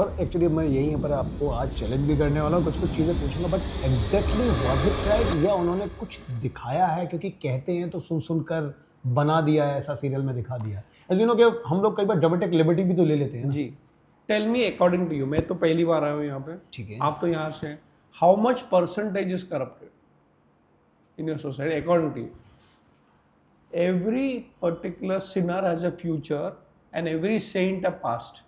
पर एक्चुअली मैं यही पर आपको आज चैलेंज भी करने वाला हूँ, कुछ चीज़ें पूछूंगा, but exactly was it right या उन्होंने कुछ दिखाया है? क्योंकि कहते हैं तो सुन सुनकर बना दिया है, ऐसा सीरियल में दिखा दिया है। एज यू नो कि हम लोग कई बार ड्रामेटिक लिबर्टी भी तो ले लेते हैं ना। जी। Tell me according to you, मैं तो पहली बार आया हूँ यहाँ पे, ठीक है। आप तो यहाँ से, how much percentage is corrupted in your society according to you? Every particular sinner has a future and every saint a past.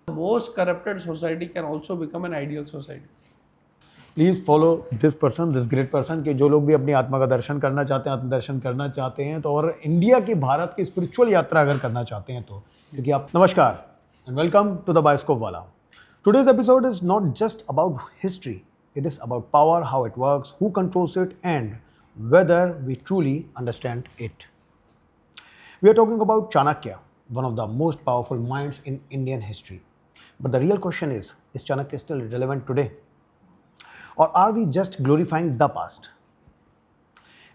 Most corrupted society can also become an ideal society. Please follow this person, this great person, कि जो लोग भी अपनी आत्मा का दर्शन करना चाहते हैं, आत्मदर्शन करना चाहते हैं तो, और इंडिया की, भारत की स्पिरिचुअल यात्रा अगर करना चाहते हैं तो, क्योंकि आप, नमस्कार and welcome to the bioscope वाला. Today's episode is not just about history, it is about power, how it works, who controls it and whether we truly understand it. We are talking about Chanakya, one of the most powerful minds in Indian history. But the real question is Chanakya still relevant today? Or are we just glorifying the past?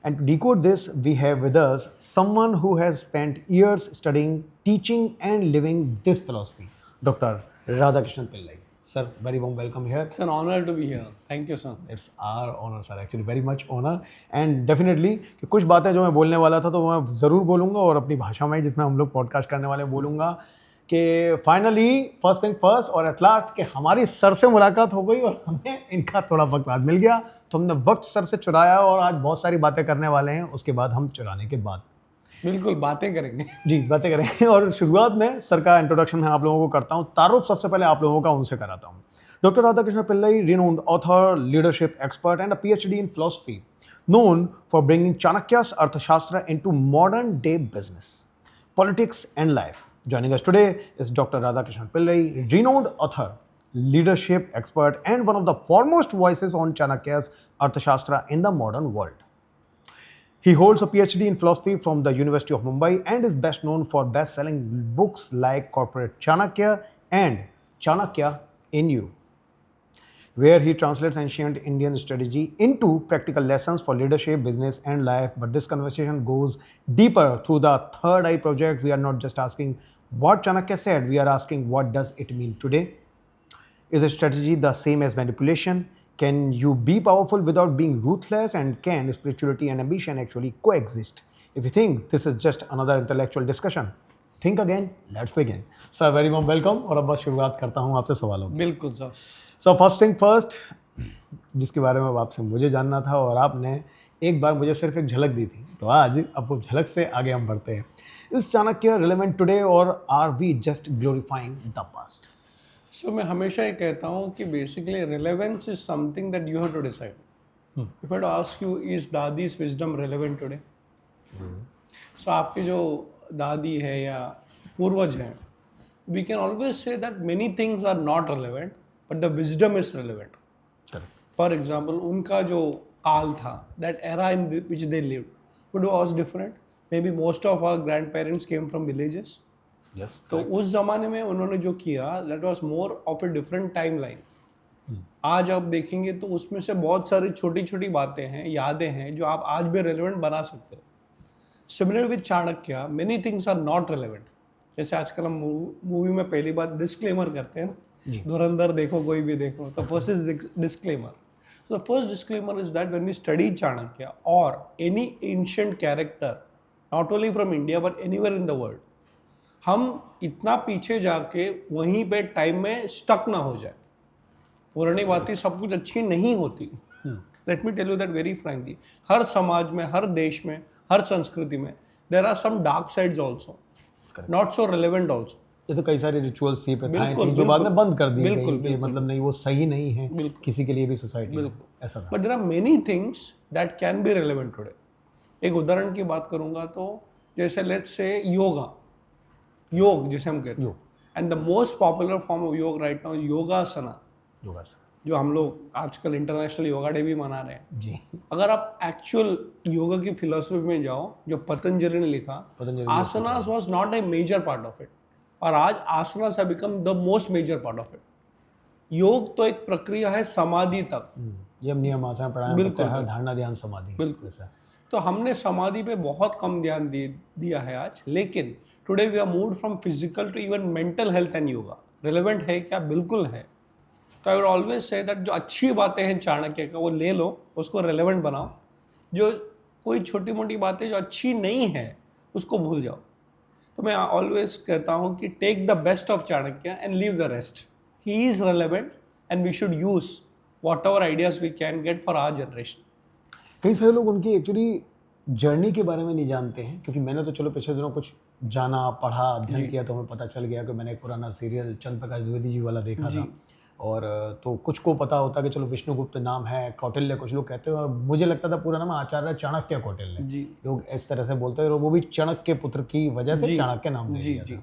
And to decode this, we have with us someone who has spent years studying, teaching and living this philosophy, Dr. Radhakrishnan Pillai. Sir, very warm welcome here. It's an honor to be here. Thank you, sir. It's our honor, sir. Actually, very much honor. And definitely कि कुछ बातें जो मैं बोलने वाला था तो मैं ज़रूर बोलूँगा, और अपनी भाषा में जिसमें हम लोग पॉडकास्ट करने वाले बोलूँगा कि फाइनली फर्स्ट थिंग फर्स्ट और एट लास्ट कि हमारी सर से मुलाकात हो गई और हमें इनका थोड़ा वक्त बाद मिल गया, तो हमने वक्त सर से चुराया और आज बहुत सारी बातें करने वाले हैं उसके बाद, हम चुराने के बाद बिल्कुल बातें करेंगे. जी, बातें करेंगे. और शुरुआत में सर का इंट्रोडक्शन मैं आप लोगों को करता हूँ, तारुफ सबसे पहले आप लोगों का उनसे कराता हूँ. Dr. Radhakrishnan Pillai, renowned author, leadership expert and a PhD in philosophy, known for bringing Chanakya's Arthashastra into modern day business, politics and life. Joining us today is Dr. Radhakrishnan Pillai, renowned author, leadership expert and one of the foremost voices on Chanakya's Arthashastra in the modern world. He holds a PhD in philosophy from the University of Mumbai and is best known for best-selling books like Corporate Chanakya and Chanakya in You, where he translates ancient Indian strategy into practical lessons for leadership, business and life. But this conversation goes deeper through the Third Eye Project. We are not just asking what Chanakya said, we are asking what does it mean today? Is a strategy the same as manipulation? Can you be powerful without being ruthless? And can spirituality and ambition actually coexist? If you think this is just another intellectual discussion, think again. Let's begin. Sir, very warm welcome. और अब बस शुरुआत करता हूँ आपसे सवालों की. बिल्कुल sir. So first thing first, जिसके बारे में आपसे मुझे जानना था और आपने एक बार मुझे सिर्फ एक झलक दी थी, तो आज अब वो झलक से आगे हम बढ़ते हैं. इज चाणक्य रिलेवेंट टुडे और are we just glorifying the past? So मैं हमेशा ये कहता हूँ कि basically relevance is something that you have to decide. If I ask you, is dadi's wisdom relevant today? So आपकी जो दादी है या पूर्वज हैं, we can always say that many things are not relevant but the wisdom is relevant. Correct. For example, उनका जो काल था, that era in which they lived, it was different. Maybe most of our grandparents came from villages. Yes. तो उस जमाने में उन्होंने जो किया, that was more of a different timeline. आज आप देखेंगे तो उसमें से बहुत सारी छोटी छोटी बातें हैं, यादें हैं जो आप आज भी relevant बना सकते हो. Similar with Chanakya, many things are not relevant. जैसे आजकल हम मूवी में पहली बार डिस्क्लेमर करते हैं ना, धुरंधर देखो, कोई भी देखो, तो first is disclaimer. So the first disclaimer is that when we study Chanakya और any ancient character, not only from India but anywhere in the world, हम इतना पीछे जाके वहीं पे टाइम में स्टक ना हो जाए. पुरानी बातें सब कुछ अच्छी नहीं होती. Let me tell you that very frankly. हर समाज में, हर देश में, हर संस्कृति में there are some dark sides also, not so relevant also. ये तो कई सारे रिचुअल्स थी, प्रथाएं थी जो बाद में बंद कर दी गई, मतलब नहीं, वो सही नहीं है किसी के लिए भी सोसाइटी में, ऐसा था. But there are many things that can be relevant today. एक उदाहरण की बात करूंगा तो जैसे लेट्स से योगा, योग जिसे हम कहते हैं, and the most popular form of योग राइट नाउ योगासना, जो हम लोग आजकल इंटरनेशनल योगा डे भी मना रहे हैं जी. अगर आप एक्चुअल योगा की फिलोसफी में जाओ, जो पतंजलि ने लिखा, asanas was not a major part of it, और आज asanas have become the most major part of it. Yoga तो एक प्रक्रिया है समाधि तक. यम नियम आसन प्राणायाम, बिल्कुल, धारणा ध्यान समाधि, बिल्कुल. तो हमने समाधि पे बहुत कम ध्यान दिया है आज. लेकिन today we are moved from physical to even mental health and yoga. Relevant है क्या? बिल्कुल है। तो I would always say that जो अच्छी बातें हैं चाणक्य का वो ले लो, उसको रेलेवेंट बनाओ। जो कोई छोटी मोटी बातें जो अच्छी नहीं है उसको भूल जाओ। तो मैं ऑलवेज कहता हूँ कि take the best of Chanakya and leave the rest. He is relevant and we should use whatever ideas we can get for our generation. कई सारे लोग उनकी एक्चुअली जर्नी के बारे में नहीं जानते हैं, क्योंकि मैंने तो चलो पिछले दिनों कुछ जाना, पढ़ा, अध्ययन किया, तो हमें पता चल गया कि मैंने एक पुराना सीरियल चंद्र प्रकाश द्विवेदी जी वाला देखा था। और तो कुछ को पता होता कि चलो विष्णुगुप्त नाम है, कौटिल्य कुछ लोग कहते हैं, और मुझे लगता था पूरा नाम आचार्य चाणक्य कौटिल्य। जी लोग इस तरह से बोलते हैं, और वो भी चाणक्य पुत्र की वजह से चाणक्य नाम दे दिया था।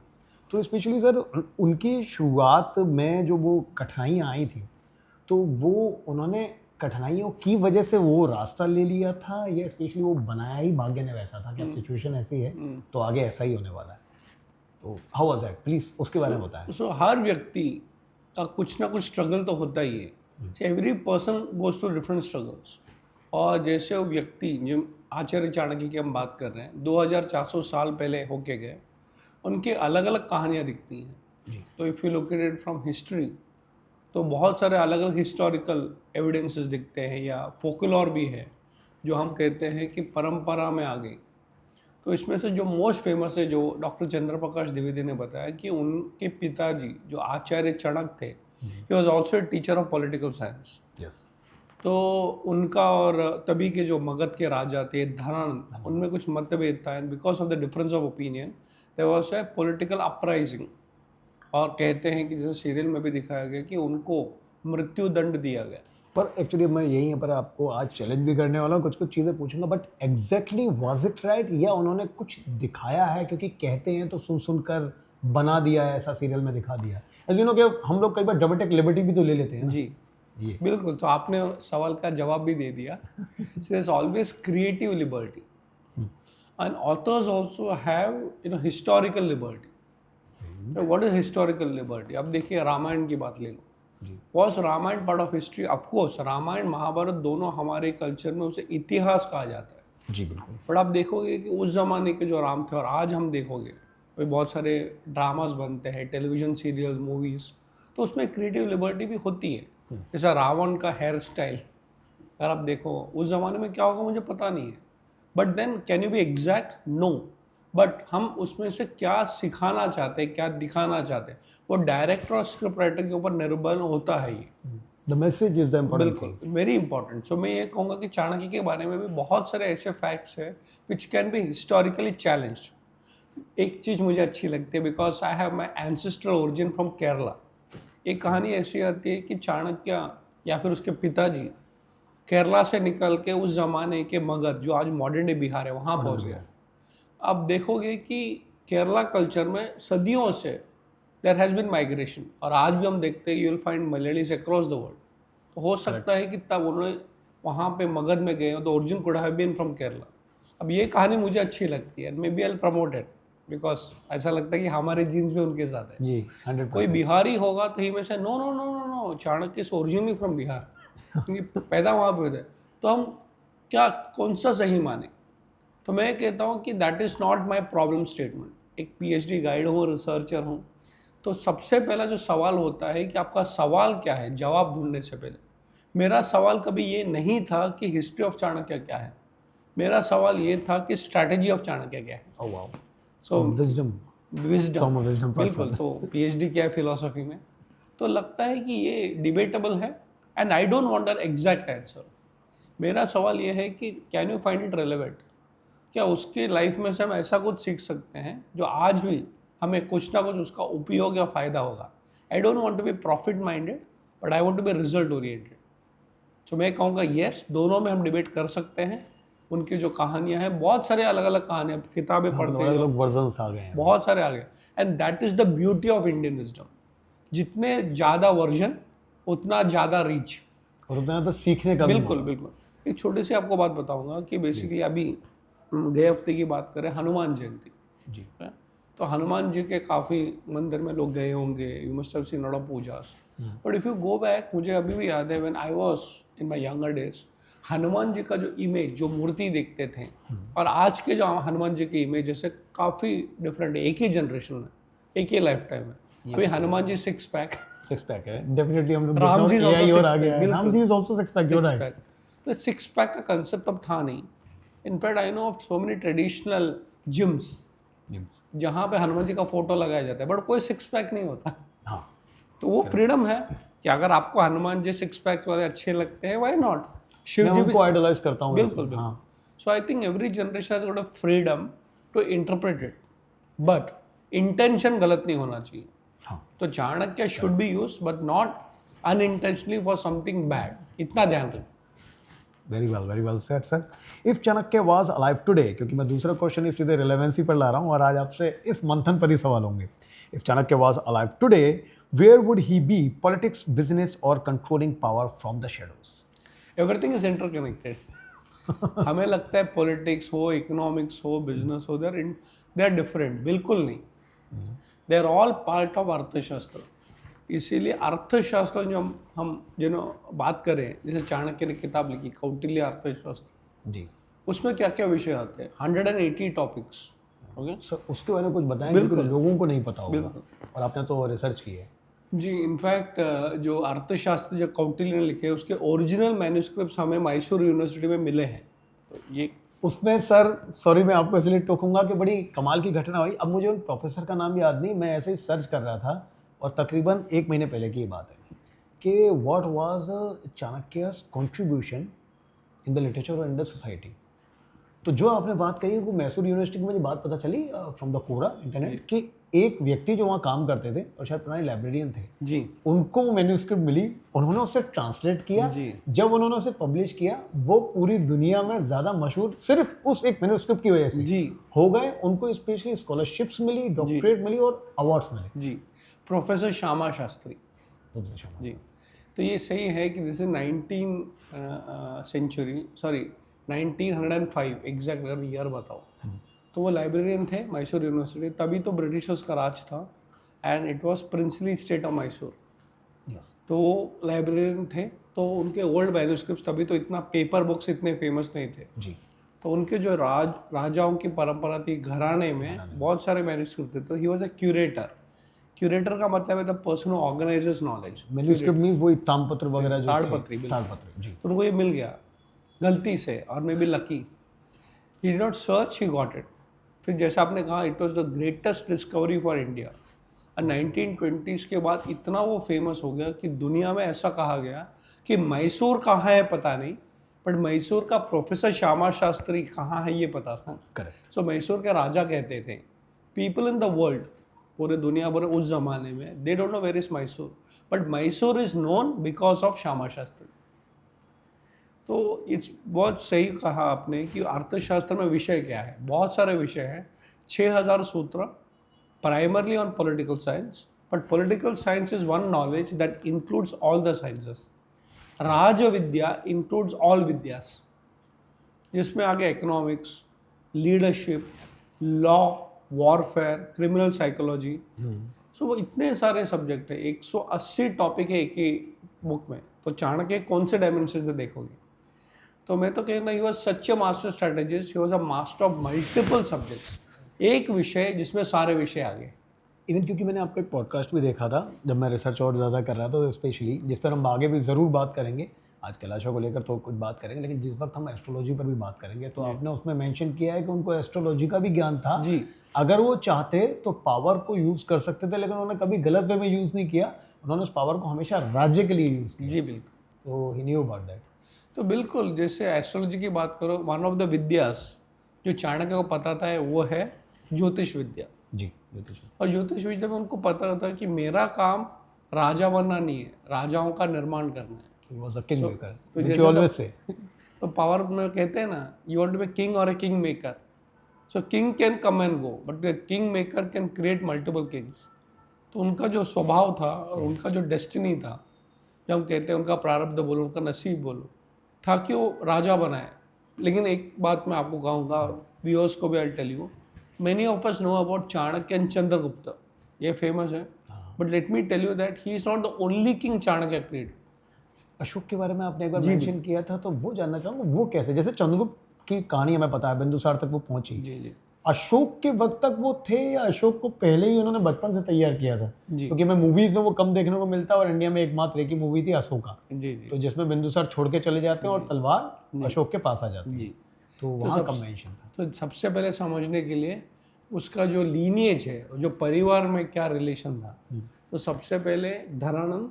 तो स्पेशली सर उनकी शुरुआत में जो वो कठिनाइयाँ आई थी, तो वो उन्होंने कठिनाइयों की वजह से वो रास्ता ले लिया था, या स्पेशली वो बनाया ही भाग्य ने वैसा था कि अब सिचुएशन ऐसी है तो आगे ऐसा ही होने वाला है? तो हाउ वाज दैट, प्लीज उसके बारे में बताएं। सो हर व्यक्ति का कुछ ना कुछ स्ट्रगल तो होता ही है। Every person goes to different struggles. और जैसे वो व्यक्ति जो आचार्य चाणक्य की हम बात कर रहे हैं, 2400 साल पहले होके गए, उनकी अलग अलग कहानियाँ दिखती हैं। तो if you look at it from history, तो बहुत सारे अलग अलग हिस्टोरिकल एविडेंसेस दिखते हैं, या फोकलोर भी है जो हम कहते हैं कि परंपरा में आ गई। तो इसमें से जो मोस्ट फेमस है, जो डॉक्टर चंद्र प्रकाश द्विवेदी ने बताया, कि उनके पिताजी जो आचार्य चणक थे, ही was also teacher of political science. तो उनका और तभी के जो मगध के राजा थे धनानंद, उनमें कुछ मतभेद था, and because of the difference of opinion there was a political uprising. और कहते हैं कि जैसे सीरियल में भी दिखाया गया कि उनको मृत्यु दंड दिया गया। पर एक्चुअली मैं यहीं पर आपको आज चैलेंज भी करने वाला हूँ, कुछ कुछ चीज़ें पूछूंगा, but exactly was it right, या उन्होंने कुछ दिखाया है? क्योंकि कहते हैं तो सुन सुनकर बना दिया है, ऐसा सीरियल में दिखा दिया है। एज यू नो कि हम लोग कई बार ड्रामेटिक लिबर्टी भी तो ले लेते हैं ना? जी बिल्कुल। तो आपने सवाल का जवाब भी दे दिया। There is always creative liberty and authors also have historical liberty. What is historical liberty? अब देखिए रामायण की बात ले लो। Was Ramayana part of history? Of course Ramayana Mahabharata दोनों हमारे कल्चर में उसे इतिहास कहा जाता है। जी बिल्कुल। बट आप देखोगे कि उस ज़माने के जो राम थे और आज हम देखोगे तो बहुत सारे ड्रामास बनते हैं, टेलीविज़न सीरियल, मूवीज़, तो उसमें क्रिएटिव लिबर्टी भी होती है। जैसा रावण का हेयर स्टाइल अगर आप देखो, उस ज़माने में क्या होगा मुझे पता नहीं है, but then can you be exact? No. बट हम उसमें से क्या सिखाना चाहते हैं, क्या दिखाना चाहते हैं, वो डायरेक्टर और स्क्रिप्ट राइटर के ऊपर निर्भर होता है। ये the message is the important thing. बिल्कुल, वेरी इंपॉर्टेंट। सो मैं ये कहूँगा कि चाणक्य के बारे में भी बहुत सारे ऐसे फैक्ट्स हैं which can be historically challenged. एक चीज़ मुझे अच्छी लगती है, because I have my ancestral origin from Kerala. एक कहानी ऐसी आती है कि चाणक्य या फिर उसके पिताजी केरला से निकल के उस ज़माने के मगध, जो आज मॉडर्न डे बिहार है, वहाँ पहुँच गए। अब देखोगे कि केरला कल्चर में सदियों से देयर हैज़ बीन माइग्रेशन, और आज भी हम देखते हैं you will find Malayalis across the world. तो हो सकता है कि तब उन्होंने वहाँ पे मगध में गए, तो origin could have been from Kerala. अब ये कहानी मुझे अच्छी लगती है, maybe I will promote it, because ऐसा लगता है कि हमारे जीन्स भी उनके साथ है। जी 100%। कोई बिहारी होगा तो ही में से no no no no no, Chanakya is originally from Bihar, क्योंकि पैदा वहाँ पे हुए थे। तो हम क्या कौन सा सही माने? तो मैं कहता हूँ कि that is not my problem statement. एक पीएचडी गाइड हूँ, रिसर्चर हूँ, तो सबसे पहला जो सवाल होता है कि आपका सवाल क्या है, जवाब ढूंढने से पहले। मेरा सवाल कभी ये नहीं था कि हिस्ट्री ऑफ चाणक्य क्या है, मेरा सवाल ये था कि स्ट्रैटेजी ऑफ चाणक्य क्या है। Oh wow. सो विजडम बिल्कुल। तो पीएचडी क्या है फिलॉसफी में, तो लगता है कि ये डिबेटेबल है, and I don't want an exact answer. मेरा सवाल ये है कि can you find it relevant? क्या उसके लाइफ में से हम ऐसा कुछ सीख सकते हैं जो आज भी हमें कुछ ना कुछ उसका उपयोग या फ़ायदा होगा? I don't want to be profit minded, but I want to be result oriented. तो मैं कहूँगा येस, दोनों में हम डिबेट कर सकते हैं। उनकी जो कहानियाँ हैं, बहुत सारे अलग अलग कहानियाँ, किताबें पढ़ते हैं, लोग वर्जन्स आ गए हैं, बहुत सारे आ गए, and that is the beauty of Indian wisdom. जितने ज़्यादा वर्जन उतना ज़्यादा रीच, और उतना तो सीखने का भी बिल्कुल बिल्कुल। एक छोटी सी आपको बात बताऊंगा कि बेसिकली अभी गए हफ्ते की बात करें, हनुमान जयंती जी। तो हनुमान जी के काफ़ी मंदिर में लोग गए होंगे, you must have seen lot of pujas. But if you go back, मुझे अभी भी याद है when I was in my younger days, Hanuman ji का जो इमेज, जो मूर्ति देखते थे, और आज के जो हनुमान जी की इमेज से काफ़ी डिफरेंट है। एक ही जनरेशन में, एक ही लाइफ टाइम में। अभी Hanuman ji 6 pack, six pack है डेफिनेटली, हम लोग Ram ji is also AI और six आ गया pack, है, Ram ji is also six pack, you're 6 right. Pack. तो 6 पैक का कंसेप्ट अब था नहीं। In fact I know of so many traditional gyms जहाँ पे हनुमान जी का फोटो लगाया जाता है, बट कोई 6 पैक नहीं होता। हाँ, तो वो फ्रीडम है कि अगर आपको हनुमान जी 6 पैक वाले अच्छे लगते हैं, व्हाई नॉट। शिव मैं जी भी उनको आइडलाइज करता हूँ बिल्कुल वैसे, हाँ. So I think every generation has got a freedom to interpret it, but intention गलत नहीं होना चाहिए। हाँ, तो Chanakya should be use but not unintentionally for something bad, इतना ध्यान रखें। Very well said sir. If Chanakya was alive today, क्योंकि मैं दूसरा क्वेश्चन इस सीधे रिलेवेंसी पर ला रहा हूँ और आज आपसे इस मंथन पर ही सवाल होंगे. If Chanakya was alive today, where would he be? Politics, business और controlling power from the shadows? Everything is interconnected. हमें लगता है पॉलिटिक्स हो, इकोनॉमिक्स हो, बिजनेस हो, दे आर डिफरेंट, बिल्कुल नहीं। They are all part of Arthashastra. इसीलिए अर्थशास्त्र जो हम बात करें, जैसे चाणक्य ने किताब लिखी कौटिल्य अर्थशास्त्र, जी उसमें क्या क्या विषय आते हैं, 180 टॉपिक्स। ओके सर, उसके बारे में कुछ बताएं, बिल्कुल। क्योंकि लोगों को नहीं पता होगा बिल्कुल। और आपने तो रिसर्च की है. जी, इनफैक्ट जो अर्थशास्त्र जो कौटिल्य ने लिखे, उसके ओरिजिनल मैन्युस्क्रिप्ट्स हमें मैसूर यूनिवर्सिटी में मिले हैं। तो ये उसमें सर, सॉरी मैं आपको इसलिए टोकूंगा कि बड़ी कमाल की घटना हुई. अब मुझे उन प्रोफेसर का नाम याद नहीं, मैं ऐसे ही सर्च कर रहा था और तकरीबन 1 महीने पहले की ये बात है कि what was Chanakya's contribution in the literature और इन द सोसाइटी. तो जो आपने बात कही वो मैसूर यूनिवर्सिटी की मुझे बात पता चली फ्रॉम द कोरा इंटरनेट कि एक व्यक्ति जो वहाँ काम करते थे और शायद पुराने लाइब्रेरियन थे, जी उनको वो मैन्युस्क्रिप्ट मिली, उन्होंने उसे ट्रांसलेट किया. जी। जब उन्होंने उसे पब्लिश किया, वो पूरी दुनिया में ज़्यादा मशहूर सिर्फ उस एक मैन्युस्क्रिप्ट की वजह से जी हो गए. उनको स्पेशली स्कॉलरशिप्स मिली, डॉक्टरेट मिली और अवार्ड्स मिले. जी। प्रोफेसर श्यामा शास्त्री जी. जी। तो ये सही है कि this is 19 century, sorry 1905 exact, अगर ईयर बताओ। तो वो लाइब्रेरियन थे मैसूर यूनिवर्सिटी, तभी तो ब्रिटिशर्स का राज था, and it was princely state of Mysore. Yes. तो वो लाइब्रेरियन थे, तो उनके ओल्ड मैन्युस्क्रिप्ट्स, तभी तो इतना पेपर बुक्स इतने फेमस नहीं थे। जी. तो उनके जो राजाओं की परंपरा थी, घराने में बहुत सारे मैन्युस्क्रिप्ट थे। तो he was a curator. Curator का मतलब है the person who organises knowledge. Manuscript means वही ताम्रपत्र वगैरह जो थे. ताड़पत्री, बिल्कुल। ताड़पत्र. जी. तो उनको ये मिल गया गलती से, और may be lucky, he did not search, he got it. फिर जैसे आपने कहा, it was the greatest discovery for India. और 1920s के बाद इतना वो फेमस हो गया कि दुनिया में ऐसा कहा गया कि मैसूर कहाँ है पता नहीं, बट मैसूर का प्रोफेसर श्यामा शास्त्री कहाँ है ये पता था। करेक्ट. सो मैसूर के राजा कहते थे, पीपल इन द वर्ल्ड, पूरे दुनिया भर उस जमाने में, they don't know where is Mysore, but Mysore is known because of Shyama Shastri. तो इट्स बहुत सही कहा आपने कि अर्थशास्त्र में विषय क्या है, बहुत सारे विषय हैं, 6000 सूत्र, primarily on political science, but political science is one knowledge that includes all the sciences. Raja Vidya includes all vidyas, जिसमें आगे economics, leadership, law, warfare, criminal psychology. So वो इतने सारे सब्जेक्ट है, 180 टॉपिक है एक ही बुक में। तो चाणक्य कौन से डायमेंशन से देखोगे? तो मैं तो कहना, he was such a master strategist, he was a master of multiple subjects. एक विषय जिसमें सारे विषय आ गए। इवन क्योंकि मैंने आपका एक पॉडकास्ट भी देखा था जब मैं रिसर्च और ज़्यादा कर रहा था, तो स्पेशली जिस पर हम आगे भी ज़रूर बात करेंगे, आज कैलाशा को लेकर तो कुछ बात करेंगे, लेकिन जिस वक्त हम एस्ट्रोलॉजी पर भी बात करेंगे, तो आपने उसमें मेंशन किया है कि उनको एस्ट्रोलॉजी का भी ज्ञान था जी। अगर वो चाहते तो पावर को यूज़ कर सकते थे, लेकिन उन्होंने कभी गलत वे में यूज़ नहीं किया, उन्होंने उस पावर को हमेशा राज्य के लिए यूज़ किया. जी बिल्कुल. तो ही न्यू अबाउट दैट. तो बिल्कुल, जैसे एस्ट्रोलॉजी की बात करो, वन ऑफ द विद्यास जो चाणक्य को पता था वो है ज्योतिष विद्या. जी, ज्योतिष. और ज्योतिष विद्या में उनको पता था कि मेरा काम राजा बनना नहीं है, राजाओं का निर्माण करना है. He was a king maker, तो which जैसे you always say. तो पावर में कहते हैं ना, you want to be king और a king maker. So king can come and go, but the king maker can create multiple kings. तो उनका जो स्वभाव था और उनका जो डेस्टिनी था, जब हम कहते हैं उनका प्रारब्ध बोलो, उनका नसीब बोलो, था कि वो राजा बनाए. लेकिन एक बात मैं आपको कहूँगा, व्यूअर्स को भी I tell you, many of us know about Chanakya and Chandragupta. ये फेमस है, but let me tell you that he is not the only king Chanakya create. Ashoka के बारे में आपने एक बार मेंशन किया था, तो वो जानना चाहूँगा वो कैसे, जैसे चंद्रगुप्त की कहानी हमें पता है, बिंदुसार तक वो पहुंची. जी जी. अशोक के वक्त तक वो थे या अशोक को पहले ही उन्होंने बचपन से तैयार किया था? जी क्योंकि मैं मूवीज में वो कम देखने को मिलता है और इंडिया में एकमात्र एक ही मूवी थी अशोका, जी तो जी जिसमें बिंदुसार छोड़ के चले जाते हैं और तलवार अशोक के पास आ जाती है, जी। तो वहाँ कम मेंशन था। तो सबसे पहले समझने के लिए उसका जो लीनिएज है, जो परिवार में क्या रिलेशन था, तो सबसे पहले धनानंद,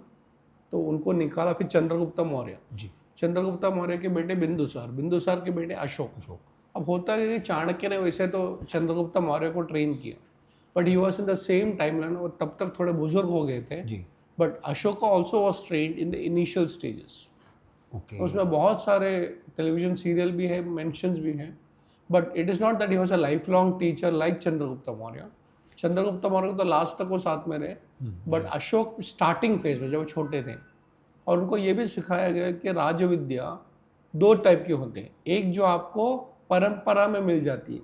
तो उनको निकाला, फिर चंद्रगुप्त मौर्य, जी चंद्रगुप्त मौर्य के बेटे बिंदुसार, बिंदुसार के बेटे अशोक। अशोक अब होता है कि चाणक्य ने वैसे तो चंद्रगुप्त मौर्य को ट्रेन किया, but he was in the same timeline, और तब तक थोड़े बुजुर्ग हो गए थे। जी but Ashok also was trained in the initial stages. Okay उसमें बहुत सारे टेलीविजन सीरियल भी है, मेंशंस भी हैं, but it is not that he was a life long teacher like Chandragupta Maurya. Chandragupta Maurya तो लास्ट तक वो साथ में रहे, बट अशोक स्टार्टिंग फेज में जब वो छोटे थे, और उनको ये भी सिखाया गया कि राज विद्या दो टाइप की होती है, एक जो आपको परंपरा में मिल जाती है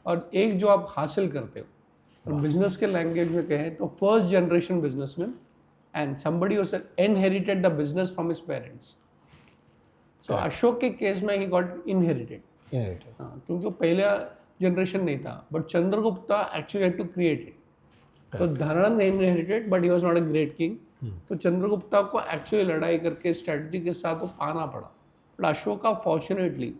और एक जो आप हासिल करते हो। और बिजनेस के लैंग्वेज में कहें तो first generation businessman and somebody who said inherited the business from his parents. So Ashok के केस में ही गॉट इनहेरिटेड, क्योंकि वो पहला जनरेशन नहीं था, but Chandragupta actually had to create it. तो Dhanananda inherited but he was not a great king, तो चंद्रगुप्ता को एक्चुअली लड़ाई करके स्ट्रेटजी के साथ वो पाना पड़ा, but Ashoka fortunately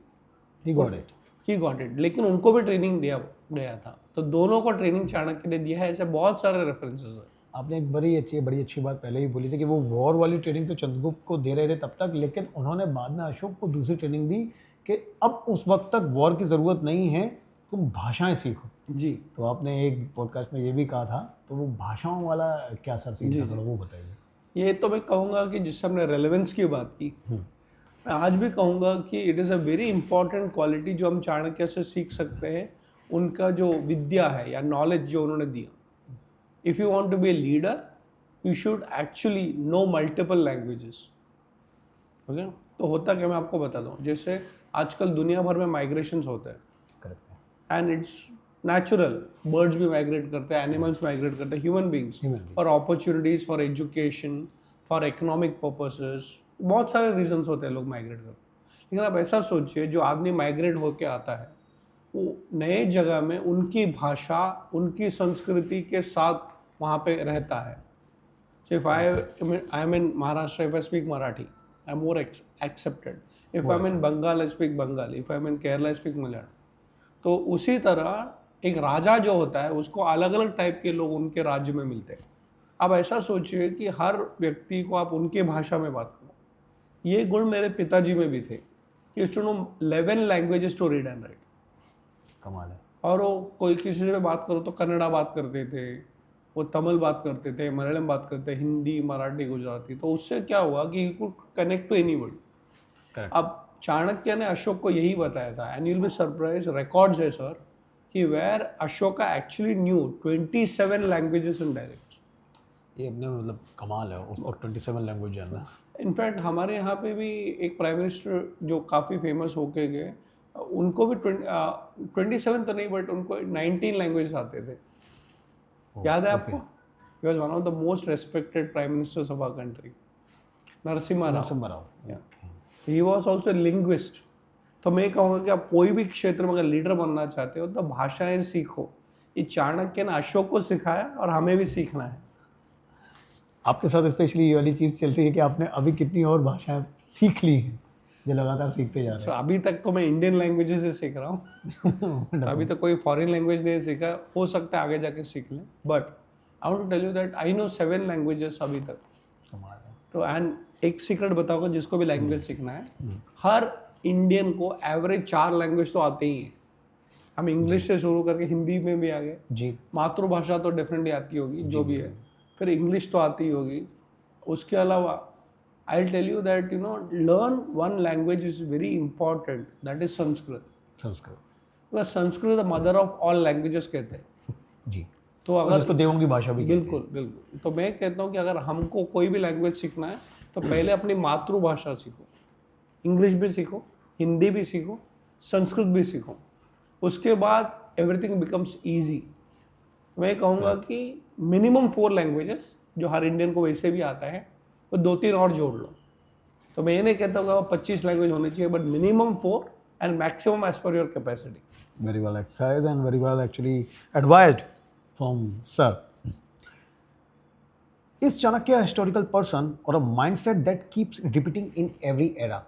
he got it. लेकिन उनको भी ट्रेनिंग दिया गया था, तो दोनों को ट्रेनिंग चाणक्य ने दिया है। ऐसे बहुत सारे रेफरेंसेस है। आपने एक बड़ी अच्छी बात पहले ही बोली थी कि वो वॉर वाली ट्रेनिंग तो चंद्रगुप्त को दे रहे थे तब तक, लेकिन उन्होंने बाद में अशोक को दूसरी ट्रेनिंग दी कि अब उस वक्त तक वॉर की ज़रूरत नहीं है, तुम भाषाएं सीखो। जी, तो आपने एक पॉडकास्ट में ये भी कहा था, तो वो भाषाओं वाला क्या सर सीन था, थोड़ा वो बताइए। ये तो मैं कहूँगा कि जिससे हमने रेलेवेंस की बात की, मैं आज भी कहूँगा कि it is a very important quality जो हम चाणक्य से सीख सकते हैं, उनका जो विद्या है या नॉलेज जो उन्होंने दिया। If you want to be a leader, you should actually know multiple languages. Okay, तो होता क्या, मैं आपको बताता हूँ। जैसे आजकल दुनिया भर में माइग्रेशंस होते हैं, करेक्ट है, एंड इट्स नेचुरल, बर्ड्स भी माइग्रेट करते हैं, एनिमल्स माइग्रेट करते हैं, human beings, for opportunities, for education, for economic purposes, बहुत सारे रीजंस होते हैं लोग माइग्रेट करते हैं। लेकिन आप ऐसा सोचिए, जो आदमी माइग्रेट होके आता है, वो नए जगह में उनकी भाषा, उनकी संस्कृति के साथ वहाँ पे रहता है। So if I am in Maharashtra, if I speak Marathi, I am more accepted. If I am in Bengal, I speak Bengali. If I am in Kerala, I speak Malayalam. तो उसी तरह एक राजा जो होता है, उसको अलग अलग टाइप के लोग उनके राज्य में मिलते हैं। अब ऐसा सोचिए कि हर व्यक्ति को आप उनकी भाषा में बात करो। ये गुण मेरे पिताजी में भी थे कि used to know 11 languages to read and write. कमाल है। और वो कोई किसी से बात करो तो कन्नड़ा बात करते थे, वो तमिल बात करते थे, मलयालम बात करते, हिंदी, मराठी, गुजराती। तो उससे क्या हुआ कि you could connect to anybody. Correct. अब चाणक्य ने अशोक को यही बताया था, and you will be surprise, records है सर, कि where Ashoka actually knew 27 languages in dialects. ये अपने मतलब कमाल है, उस वक्त 27 लैंग्वेज जानना। इनफैक्ट हमारे यहाँ पे भी एक प्राइम मिनिस्टर जो काफ़ी फेमस होके गए, उनको भी 27 तो नहीं, बट उनको 19 लैंग्वेज आते थे। याद है आपको? He was one of the most respected prime ministers of our country, Narasimha Rao. He was also linguist. तो मैं कहूँगा कि आप कोई भी क्षेत्र में अगर लीडर बनना चाहते हो तो भाषाएं सीखो। ये चाणक्य ने अशोक को सिखाया और हमें भी सीखना है। आपके साथ स्पेशली ये वाली चीज़ चल रही है कि आपने अभी कितनी और भाषाएं सीख ली हैं, जो लगातार सीखते जा रहे So, अभी तक तो मैं इंडियन लैंग्वेजेस से सीख रहा हूँ। हैं। अभी तक कोई फॉरेन लैंग्वेज नहीं सीखा, हो सकता है आगे जाके सीख लें, but I want to tell you that I know 7 languages अभी तक। कमाल है। तो एंड एक सीक्रेट बताऊंगा, जिसको भी लैंग्वेज सीखना है, हर इंडियन को एवरेज 4 लैंग्वेज तो आते ही हैं। हम इंग्लिश से शुरू करके हिंदी में भी आ गए, जी। मातृभाषा तो डेफिनेटली आती होगी जो भी है, फिर इंग्लिश तो आती ही होगी। उसके अलावा I will tell you that you know learn one language is very important, that is Sanskrit. Sanskrit. Sanskrit the mother of all languages कहते हैं। जी। तो अगर इसको देवों की भाषा भी कहते हैं। बिल्कुल बिल्कुल, तो मैं कहता हूँ कि अगर हमको कोई भी लैंग्वेज सीखना है तो पहले अपनी मातृभाषा सीखो, इंग्लिश भी सीखो, हिंदी भी सीखो, संस्कृत भी सीखो, उसके बाद एवरीथिंग बिकम्स ईजी। मैं कहूँगा कि मिनिमम 4 लैंग्वेजेस जो हर इंडियन को वैसे भी आता है, वो 2-3 और जोड़ लो। तो मैं ये नहीं कहता हूँ 25 लैंग्वेज होनी चाहिए, but minimum 4 and maximum as per your capacity. Very well exercised and very well actually advised from sir. Is Chanakya a historical person or a mindset that keeps repeating in every era?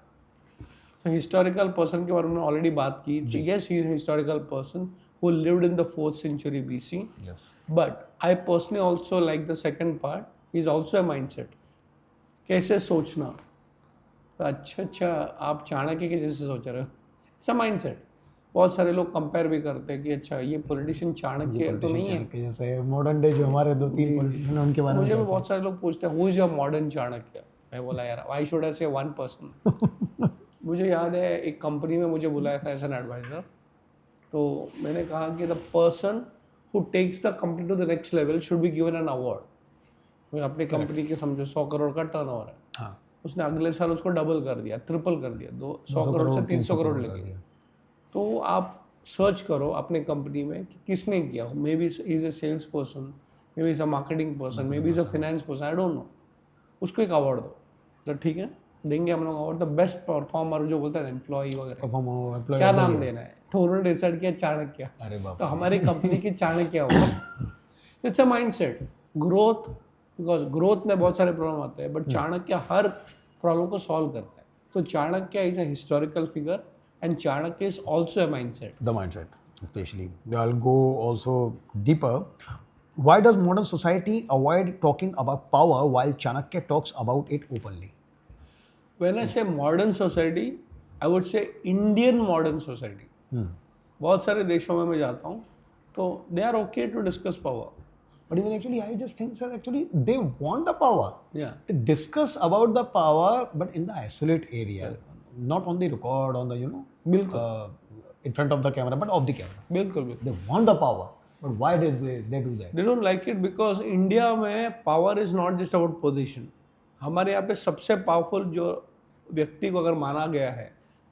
तो historical person के बारे में already बात की. Yes, he is historical person who lived in the 4th century BC. Yes. But I personally also like the second part is also a mindset. कैसे सोचना. तो अच्छा आप चाणक्य के जैसे सोच रहे हो. It's a mindset. बहुत सारे लोग कंपेयर भी करते हैं कि अच्छा ये पॉलिटिशियन चाणक्य तो नहीं है. जैसे मॉडर्न डे जो हमारे 2-3 पॉलिटिशियन हैं उनके बारे में मुझे भी कहते बहुत सारे लोग पूछते हैं who is your modern Chanakya. मैं बोला यार व्हाई शुड आई से वन पर्सन. मुझे याद है एक कंपनी में मुझे बुलाया था एज एन एडवाइजर. तो मैंने कहा कि the person who takes the company to the next level should be given an award. मैं अपनी कंपनी के समझो 100 करोड़ का टर्नओवर है. हाँ. उसने अगले साल उसको डबल कर दिया, ट्रिपल कर दिया, 100 करोड़ से 300 करोड़ ले गया. तो आप सर्च करो अपने कंपनी में कि किसने किया. Maybe is a sales person, maybe is a marketing person, maybe is a finance person, I don't know. उसको एक अवार्ड दो. तो ठीक है, देंगे हम लोग अवार्ड. द बेस्ट परफॉर्मर जो बोलते हैं एम्प्लॉय वगैरह, क्या नाम देना है. तो उन्होंने डिसाइड किया चाणक्य. अरे बाप. तो हमारी कंपनी की Chanakya award. It's a mindset. Growth, because growth में बहुत सारे प्रॉब्लम आते हैं बट चाणक्य हर प्रॉब्लम को सॉल्व करता है. तो Chanakya is a historical figure and Chanakya is also a mindset. The mindset, especially. I'll go also deeper. Why does modern society avoid talking about power while Chanakya talks about it openly? When I say modern society, I would say Indian modern society. बहुत सारे देशों में मैं जाता हूँ तो they are okay to discuss power. But even actually, I just think, sir, actually they want the power. Yeah. They discuss about the power, but in the isolate area, not on the record, on the in front of the camera, but off the camera. बिल्कुल. They want the power, but why did they do that? They don't like it because India में power is not just about position. हमारे यहाँ पे सबसे powerful जो व्यक्ति को अगर माना गया है,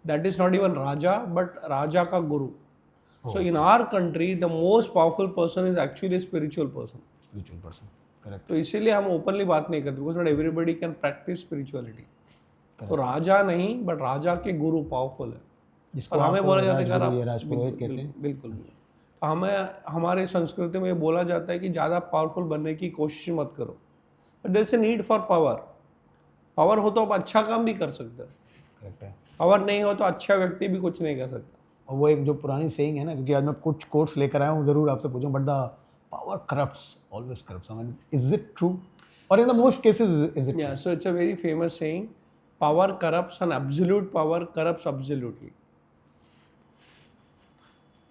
that is not even Raja but राजा का गुरु. So in our country, the most powerful person is actually a spiritual person. Spiritual person, correct. तो इसीलिए हम ओपनली बात नहीं करते because not everybody can practice spirituality. तो राजा नहीं बट राजा के गुरु पावरफुल है. और हमें बोला जाता है कि आप राजपुरोहित कहते हैं. बिल्कुल. तो हमें हमारे संस्कृति में बोला जाता है कि ज़्यादा पावरफुल बनने की कोशिश मत करो. But there is a need for power. Power हो तो आप अच्छा काम भी कर सकते हो. करेक्ट है. पावर नहीं हो तो अच्छा व्यक्ति भी कुछ नहीं कर सकता. और वो एक जो पुरानी सेइंग है ना, क्योंकि आज मैं कुछ कोट्स लेकर आया हूँ, ज़रूर आपसे पूछूं. But the power corrupts, always corrupts. I mean, is it true? और in the most cases is it? या so it's a very famous saying, power corrupts and absolute power corrupts absolutely.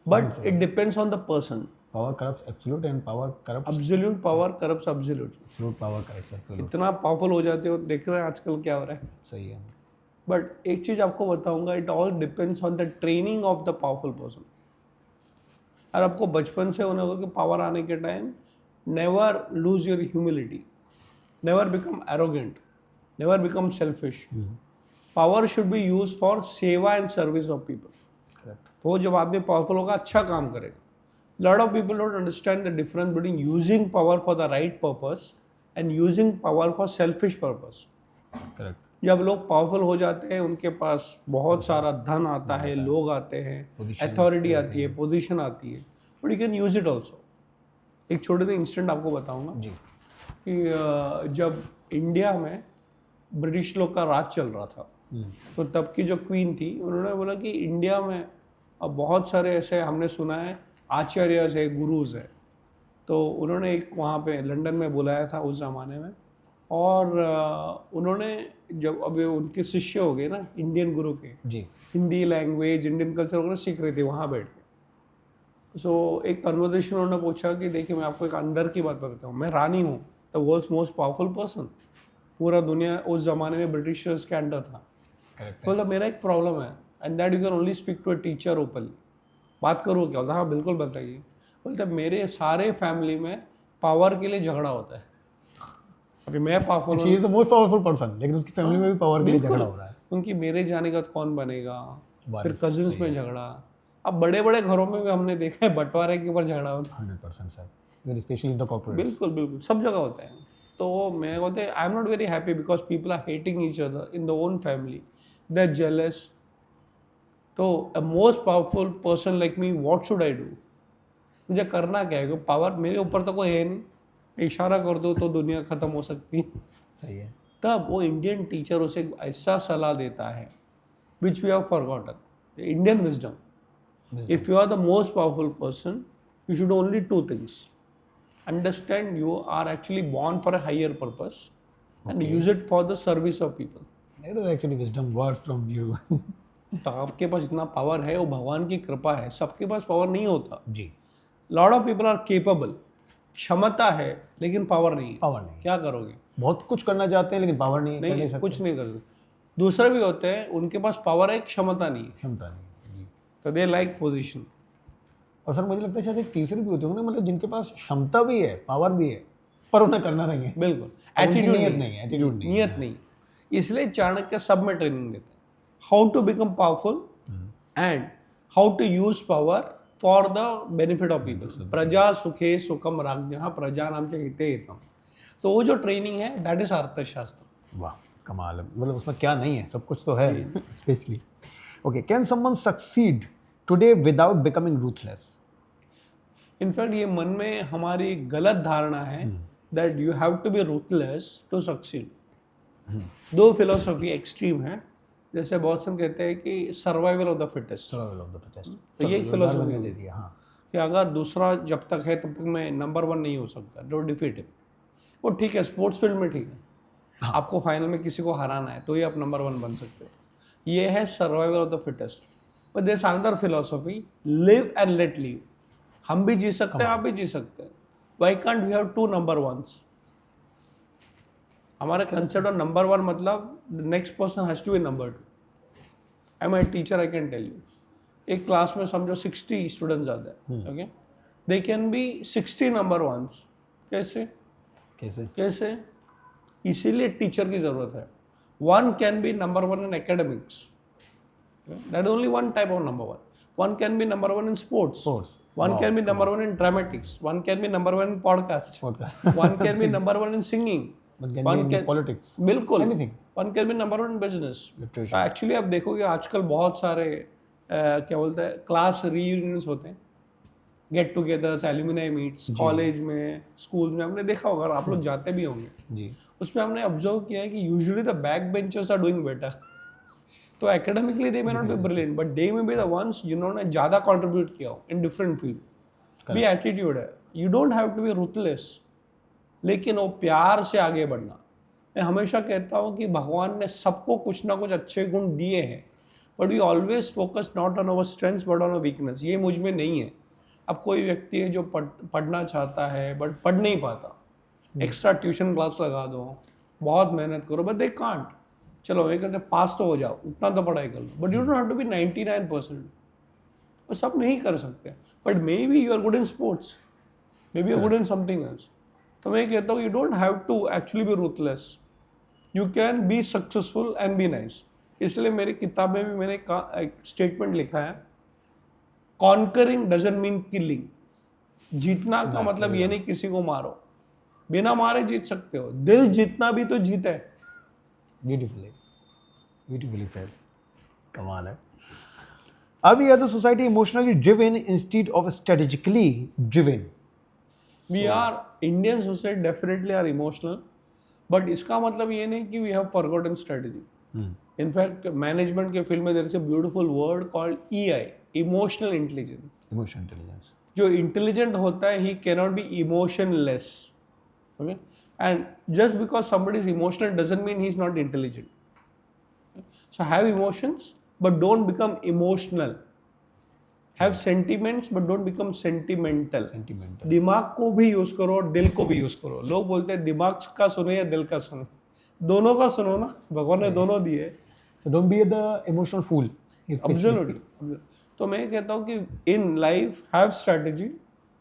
But it depends on the person. Power corrupts absolute and power corrupts Absolute power corrupts absolutely. absolute. Power corrupts absolute. इतना powerful हो जाते हो. देख रहे हैं आजकल क्या हो रहा है. सही है. बट एक चीज़ आपको बताऊंगा, it all depends on the training of the powerful person. और आपको बचपन से होने होगा कि पावर आने के time never lose your humility, never become arrogant, never become selfish. Power should be use for सेवा एंड सर्विस ऑफ पीपल. तो जब आदमी पावरफुल होगा अच्छा काम करेगा. Lot of people don't understand the difference between using power for the right purpose and using power for selfish purpose. Correct. जब लोग पावरफुल हो जाते हैं उनके पास बहुत सारा धन आता है, लोग आते हैं, अथॉरिटी आती है, पोजीशन आती है, but you can use it also. एक छोटे से इंसिडेंट आपको बताऊंगा जी. कि जब इंडिया में ब्रिटिश लोग का राज चल रहा था तो तब की जो क्वीन थी उन्होंने बोला कि इंडिया में अब बहुत सारे ऐसे हमने सुना है आचार्य है, गुरुज है. तो उन्होंने एक वहाँ पे लंदन में बुलाया था उस ज़माने में. और उन्होंने जब अब उनके शिष्य हो गए ना इंडियन गुरु के, जी, हिंदी लैंग्वेज, इंडियन कल्चर वगैरह सीख रहे थे वहाँ बैठ के. सो एक कन्वर्सेशन उन्होंने पूछा कि देखिए मैं आपको एक अंदर की बात बताता हूँ, मैं रानी हूँ, the world's most powerful person. पूरा दुनिया उस ज़माने में ब्रिटिशर्स के अंडर था. बोला मेरा एक प्रॉब्लम है and that you can only speak to a teacher openly. बात करो क्या होता है? हाँ बिल्कुल बताइए. बोलते मेरे सारे फैमिली में पावर के लिए झगड़ा होता है. अभी मैं powerful, she is the most powerful person, लेकिन उसकी फैमिली में भी पावर के लिए झगड़ा हो रहा है. उनकी मेरे जाने का कौन बनेगा, फिर कजिन्स में झगड़ा. अब बड़े बड़े घरों में भी हमने देखा है बंटवारे के ऊपर झगड़ा होता है. 100% sir, specially in the corporate. बिल्कुल बिल्कुल सब जगह होता है. तो मैं बोलते I am not very happy because people are hating each other in the own family, they are jealous. तो a most powerful person like me what should I do, मुझे करना क्या है? पावर मेरे ऊपर तो कोई है नहीं, इशारा कर दो तो दुनिया ख़त्म हो सकती है। सही है। तब वो इंडियन टीचर उसे एक ऐसा सलाह देता है which we have forgotten, Indian wisdom. If you are the most powerful person, you should only two things. Understand you are actually born for a higher purpose and Okay. use it for the service of people. That is actually wisdom words from you. तो आपके पास इतना power है, वो भगवान की कृपा है, सबके पास पावर नहीं होता। जी। Lot of people are capable, क्षमता है लेकिन पावर नहीं है। पावर नहीं, क्या करोगे? बहुत कुछ करना चाहते हैं लेकिन पावर नहीं, कर नहीं नहीं, सकते। कुछ नहीं कर सकते। दूसरे भी होते हैं, उनके पास पावर है, क्षमता नहीं है, क्षमता नहीं। जी। तो दे लाइक पोजीशन। और सर मुझे लगता है शायद एक तीसरी भी होती होंगे ना, मतलब जिनके पास क्षमता भी है, पावर भी है, पर उन्हें करना नहीं है। बिल्कुल, उनकी एटीट्यूड नीयत नहीं है, एटीट्यूड नहीं है। नियत नहीं। इसलिए चाणक्य सब में ट्रेनिंग देते हैं, how to become powerful and how to use power for the benefit of people. प्रजा सुखे सुखम राज्ञः प्रजा नाम च हिते हितम। तो वो जो ट्रेनिंग है दैट इज अर्थशास्त्र। वाह, कमाल है। मतलब उसमें क्या नहीं है, सब कुछ तो है। Specially okay, can someone succeed today without becoming ruthless? In fact ये मन में हमारी गलत धारणा है that you have to be ruthless to succeed. दो फिलोसफी एक्सट्रीम है, जैसे बहुत से कहते हैं कि survival of the fittest. Survival of the fittest, तो ये एक philosophy दे दिया। हाँ, कि अगर दूसरा जब तक है तब तक मैं नंबर वन नहीं हो सकता, डोंट डिफीट हिम। वो ठीक है, स्पोर्ट्स फील्ड में ठीक है, हाँ। आपको फाइनल में किसी को हराना है तो ही आप नंबर वन बन सकते हो। ये है survival of the fittest. But there is another philosophy, live and let live. हम भी जी सकते हैं, आप भी जी सकते हैं। Why can't we have two number ones? हमारे कंसेप्ट ऑफ नंबर वन मतलब the next person has to be number two. I am a teacher, I can tell you, एक क्लास में समझो 60 स्टूडेंट्स आते हैं, okay, they can be 60 number ones. कैसे कैसे? कैसे? इसीलिए टीचर की जरूरत है। One can be number one in academics, that is only one type of number one. One can be number one in sports, one can be number one in dramatics, one can be number one in podcast, one can be number one in singing, one can politics, बिल्कुल anything, one can be number one in business, literature। Actually आप देखोगे आजकल बहुत सारे क्या बोलते हैं class रीयूनियंस होते हैं, get togethers, alumni meets, college में, स्कूल में, आपने देखा होगा, आप लोग जाते भी होंगे जी। उसमें हमने ऑब्जर्व किया है कि usually the back benchers are doing better. तो academically they may not be brilliant but they may be the ones जिन्होंने ज़्यादा कंट्रीब्यूट किया हो इन डिफरेंट फील्ड। भी एटीट्यूड है, you don't have to be ruthless, लेकिन वो प्यार से आगे बढ़ना। मैं हमेशा कहता हूँ कि भगवान ने सबको कुछ ना कुछ अच्छे गुण दिए हैं, but we always focus not on our strengths but on our weakness. ये मुझ में नहीं है। अब कोई व्यक्ति है जो पढ़ना चाहता है बट पढ़ नहीं पाता, एक्स्ट्रा ट्यूशन क्लास लगा दो, बहुत मेहनत करो, बट दे कांट। चलो ये कहते पास तो हो जाओ, उतना तो पढ़ाई कर लो, but you don't have to be 99%। वो सब नहीं कर सकते, but maybe you are good in sports, maybe you are good in something else. तो मैं कहता हूँ you don't have to actually be ruthless, you can be successful and be nice. इसलिए मेरी किताब में भी मैंने एक स्टेटमेंट लिखा है, कॉन्करिंग डजंट मीन किलिंग। जीतना का मतलब ये नहीं किसी को मारो, बिना मारे जीत सकते हो, दिल जीतना भी तो जीत है। ब्यूटीफुली सेड, कमाल है। Are we as a society emotionally driven instead of strategically driven? We are Indian society definitely are emotional, but इसका मतलब ये नहीं कि we have forgotten strategy. In fact, management के field में there is a beautiful word called EI, emotional intelligence. Emotional intelligence. जो intelligent होता है, he cannot be emotionless. Okay? And just because somebody is emotional doesn't mean he is not intelligent. So have emotions, but don't become emotional. Have sentiments, but don't become sentimental. Sentimental. दिमाग को भी use करो और दिल को भी use करो। लोग बोलते हैं दिमाग का सुनो या दिल का सुनो, दोनों का सुनो ना, भगवान ने दोनों दिए। So don't be the emotional fool. Absolutely. तो मैं कहता हूँ कि in life have strategy,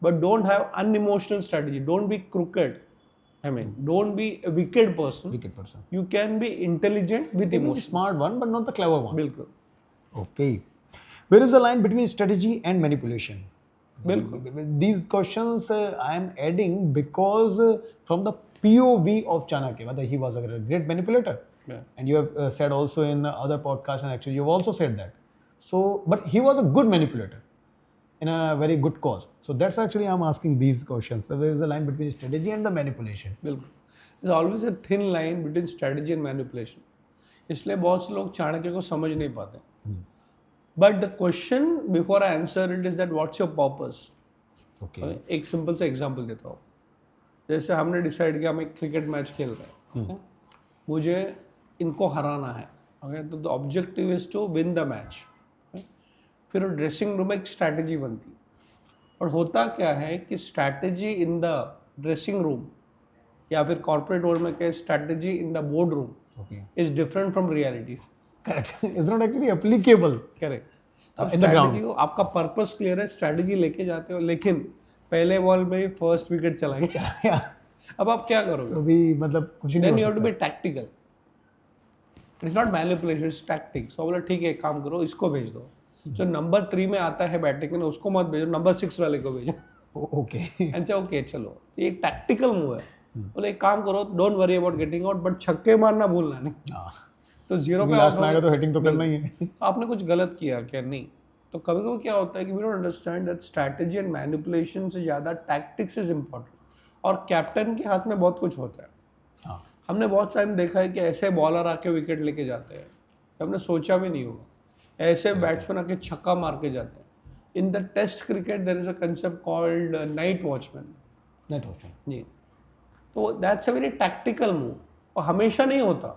but don't have unemotional strategy. Don't be crooked. I mean, don't be a wicked person. Wicked person. You can be intelligent with Maybe emotions. smart one, but not the clever one. बिल्कुल Okay. Where is the line between strategy and manipulation? बिल्कुल। These questions I am adding because from the POV of Chanakya, whether he was a great manipulator. Yeah. And you have said also in other podcasts, and actually you have also said that. So, but he was a good manipulator in a very good cause. So that's actually I'm asking these questions. So there is a line between strategy and the manipulation. बिल्कुल, there's always a thin line between strategy and manipulation. इसलिए बहुत से लोग चाणक्य को समझ नहीं पाते. But the question before I answer it is that what's your purpose? Okay. एक सिंपल सा एग्जांपल देता हूँ. जैसे हमने डिसाइड किया हम एक क्रिकेट मैच खेल रहे हैं, मुझे इनको हराना है, ओके, तो the objective is to win the match. फिर ड्रेसिंग रूम में एक स्ट्रैटेजी बनती है, और होता क्या है कि strategy in the dressing room या फिर कॉर्पोरेट वर्ल्ड में क्या strategy in the board room Okay. Is different from realities. Correct. It's not actually applicable. Correct. In the ground. आपका पर्पस क्लियर है, स्ट्रैटेजी लेके जाते हो, लेकिन पहले बॉल में ही फर्स्ट विकेट चला गया. Yeah. अब आप क्या करोगे? तो भी मतलब कुछ नहीं Then हो you have to सकता. be tactical. It's not manipulation, it's tactics. तो बोला ठीक है, एक काम करो, इसको भेज दो. जो नंबर 3 में आता है बैटिंग में, उसको मत भेजो, नंबर 6 वाले को भेजो. Okay. एंड से ओके चलो, ये एक टैक्टिकल मूव है. बोले एक काम करो, don't worry about getting out, but छक्के मारना भूलना नहीं. हाँ. तो जीरो पे लास्ट out में हो आएगा गए. तो हिटिंग तो करना ही है. आपने कुछ गलत किया क्या? नहीं. तो कभी कभी क्या होता है कि we don't understand that strategy and manipulation से ज़्यादा टैक्टिक्स इज इम्पॉर्टेंट. और कैप्टन के हाथ में बहुत कुछ होता है. हाँ. हमने बहुत टाइम देखा है कि ऐसे बॉलर आके विकेट लेके जाते हैं, हमने सोचा भी नहीं होगा. ऐसे बैट्समैन आके छक्का मार के जाते हैं. In the test cricket there is a concept called night watchman. Net option. जी. तो that's a very tactical move, और हमेशा नहीं होता.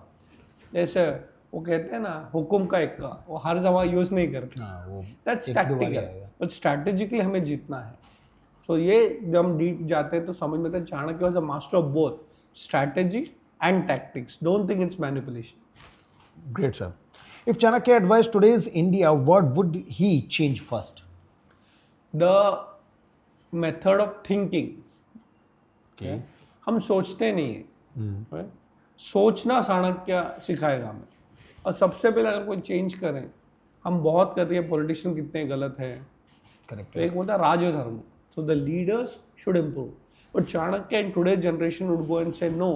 जैसे वो कहते हैं ना, हुकुम का इक्का, वो हर जगह यूज़ नहीं करते. हाँ वो दैट्स एक दो बार ही टैक्टिकल, आएगा. बट स्ट्रैटेजिकली हमें जीतना है. सो ये जब हम डीप जाते हैं तो समझ में आता है Chanakya was a master of both strategy and tactics. Don't think it's manipulation. Great, sir. If Chanakya advised today's India, what would he change first? The method of thinking. Okay. हम सोचते नहीं हैं. right? सोचना चाणक्य सिखाएगा हमें. और सबसे पहले अगर कोई चेंज करें, हम बहुत करते हैं पॉलिटिशियन कितने गलत हैं. Correct. तो एक होता है राजधर्म. So the leaders should improve. But Chanakya in today generation would go and say no,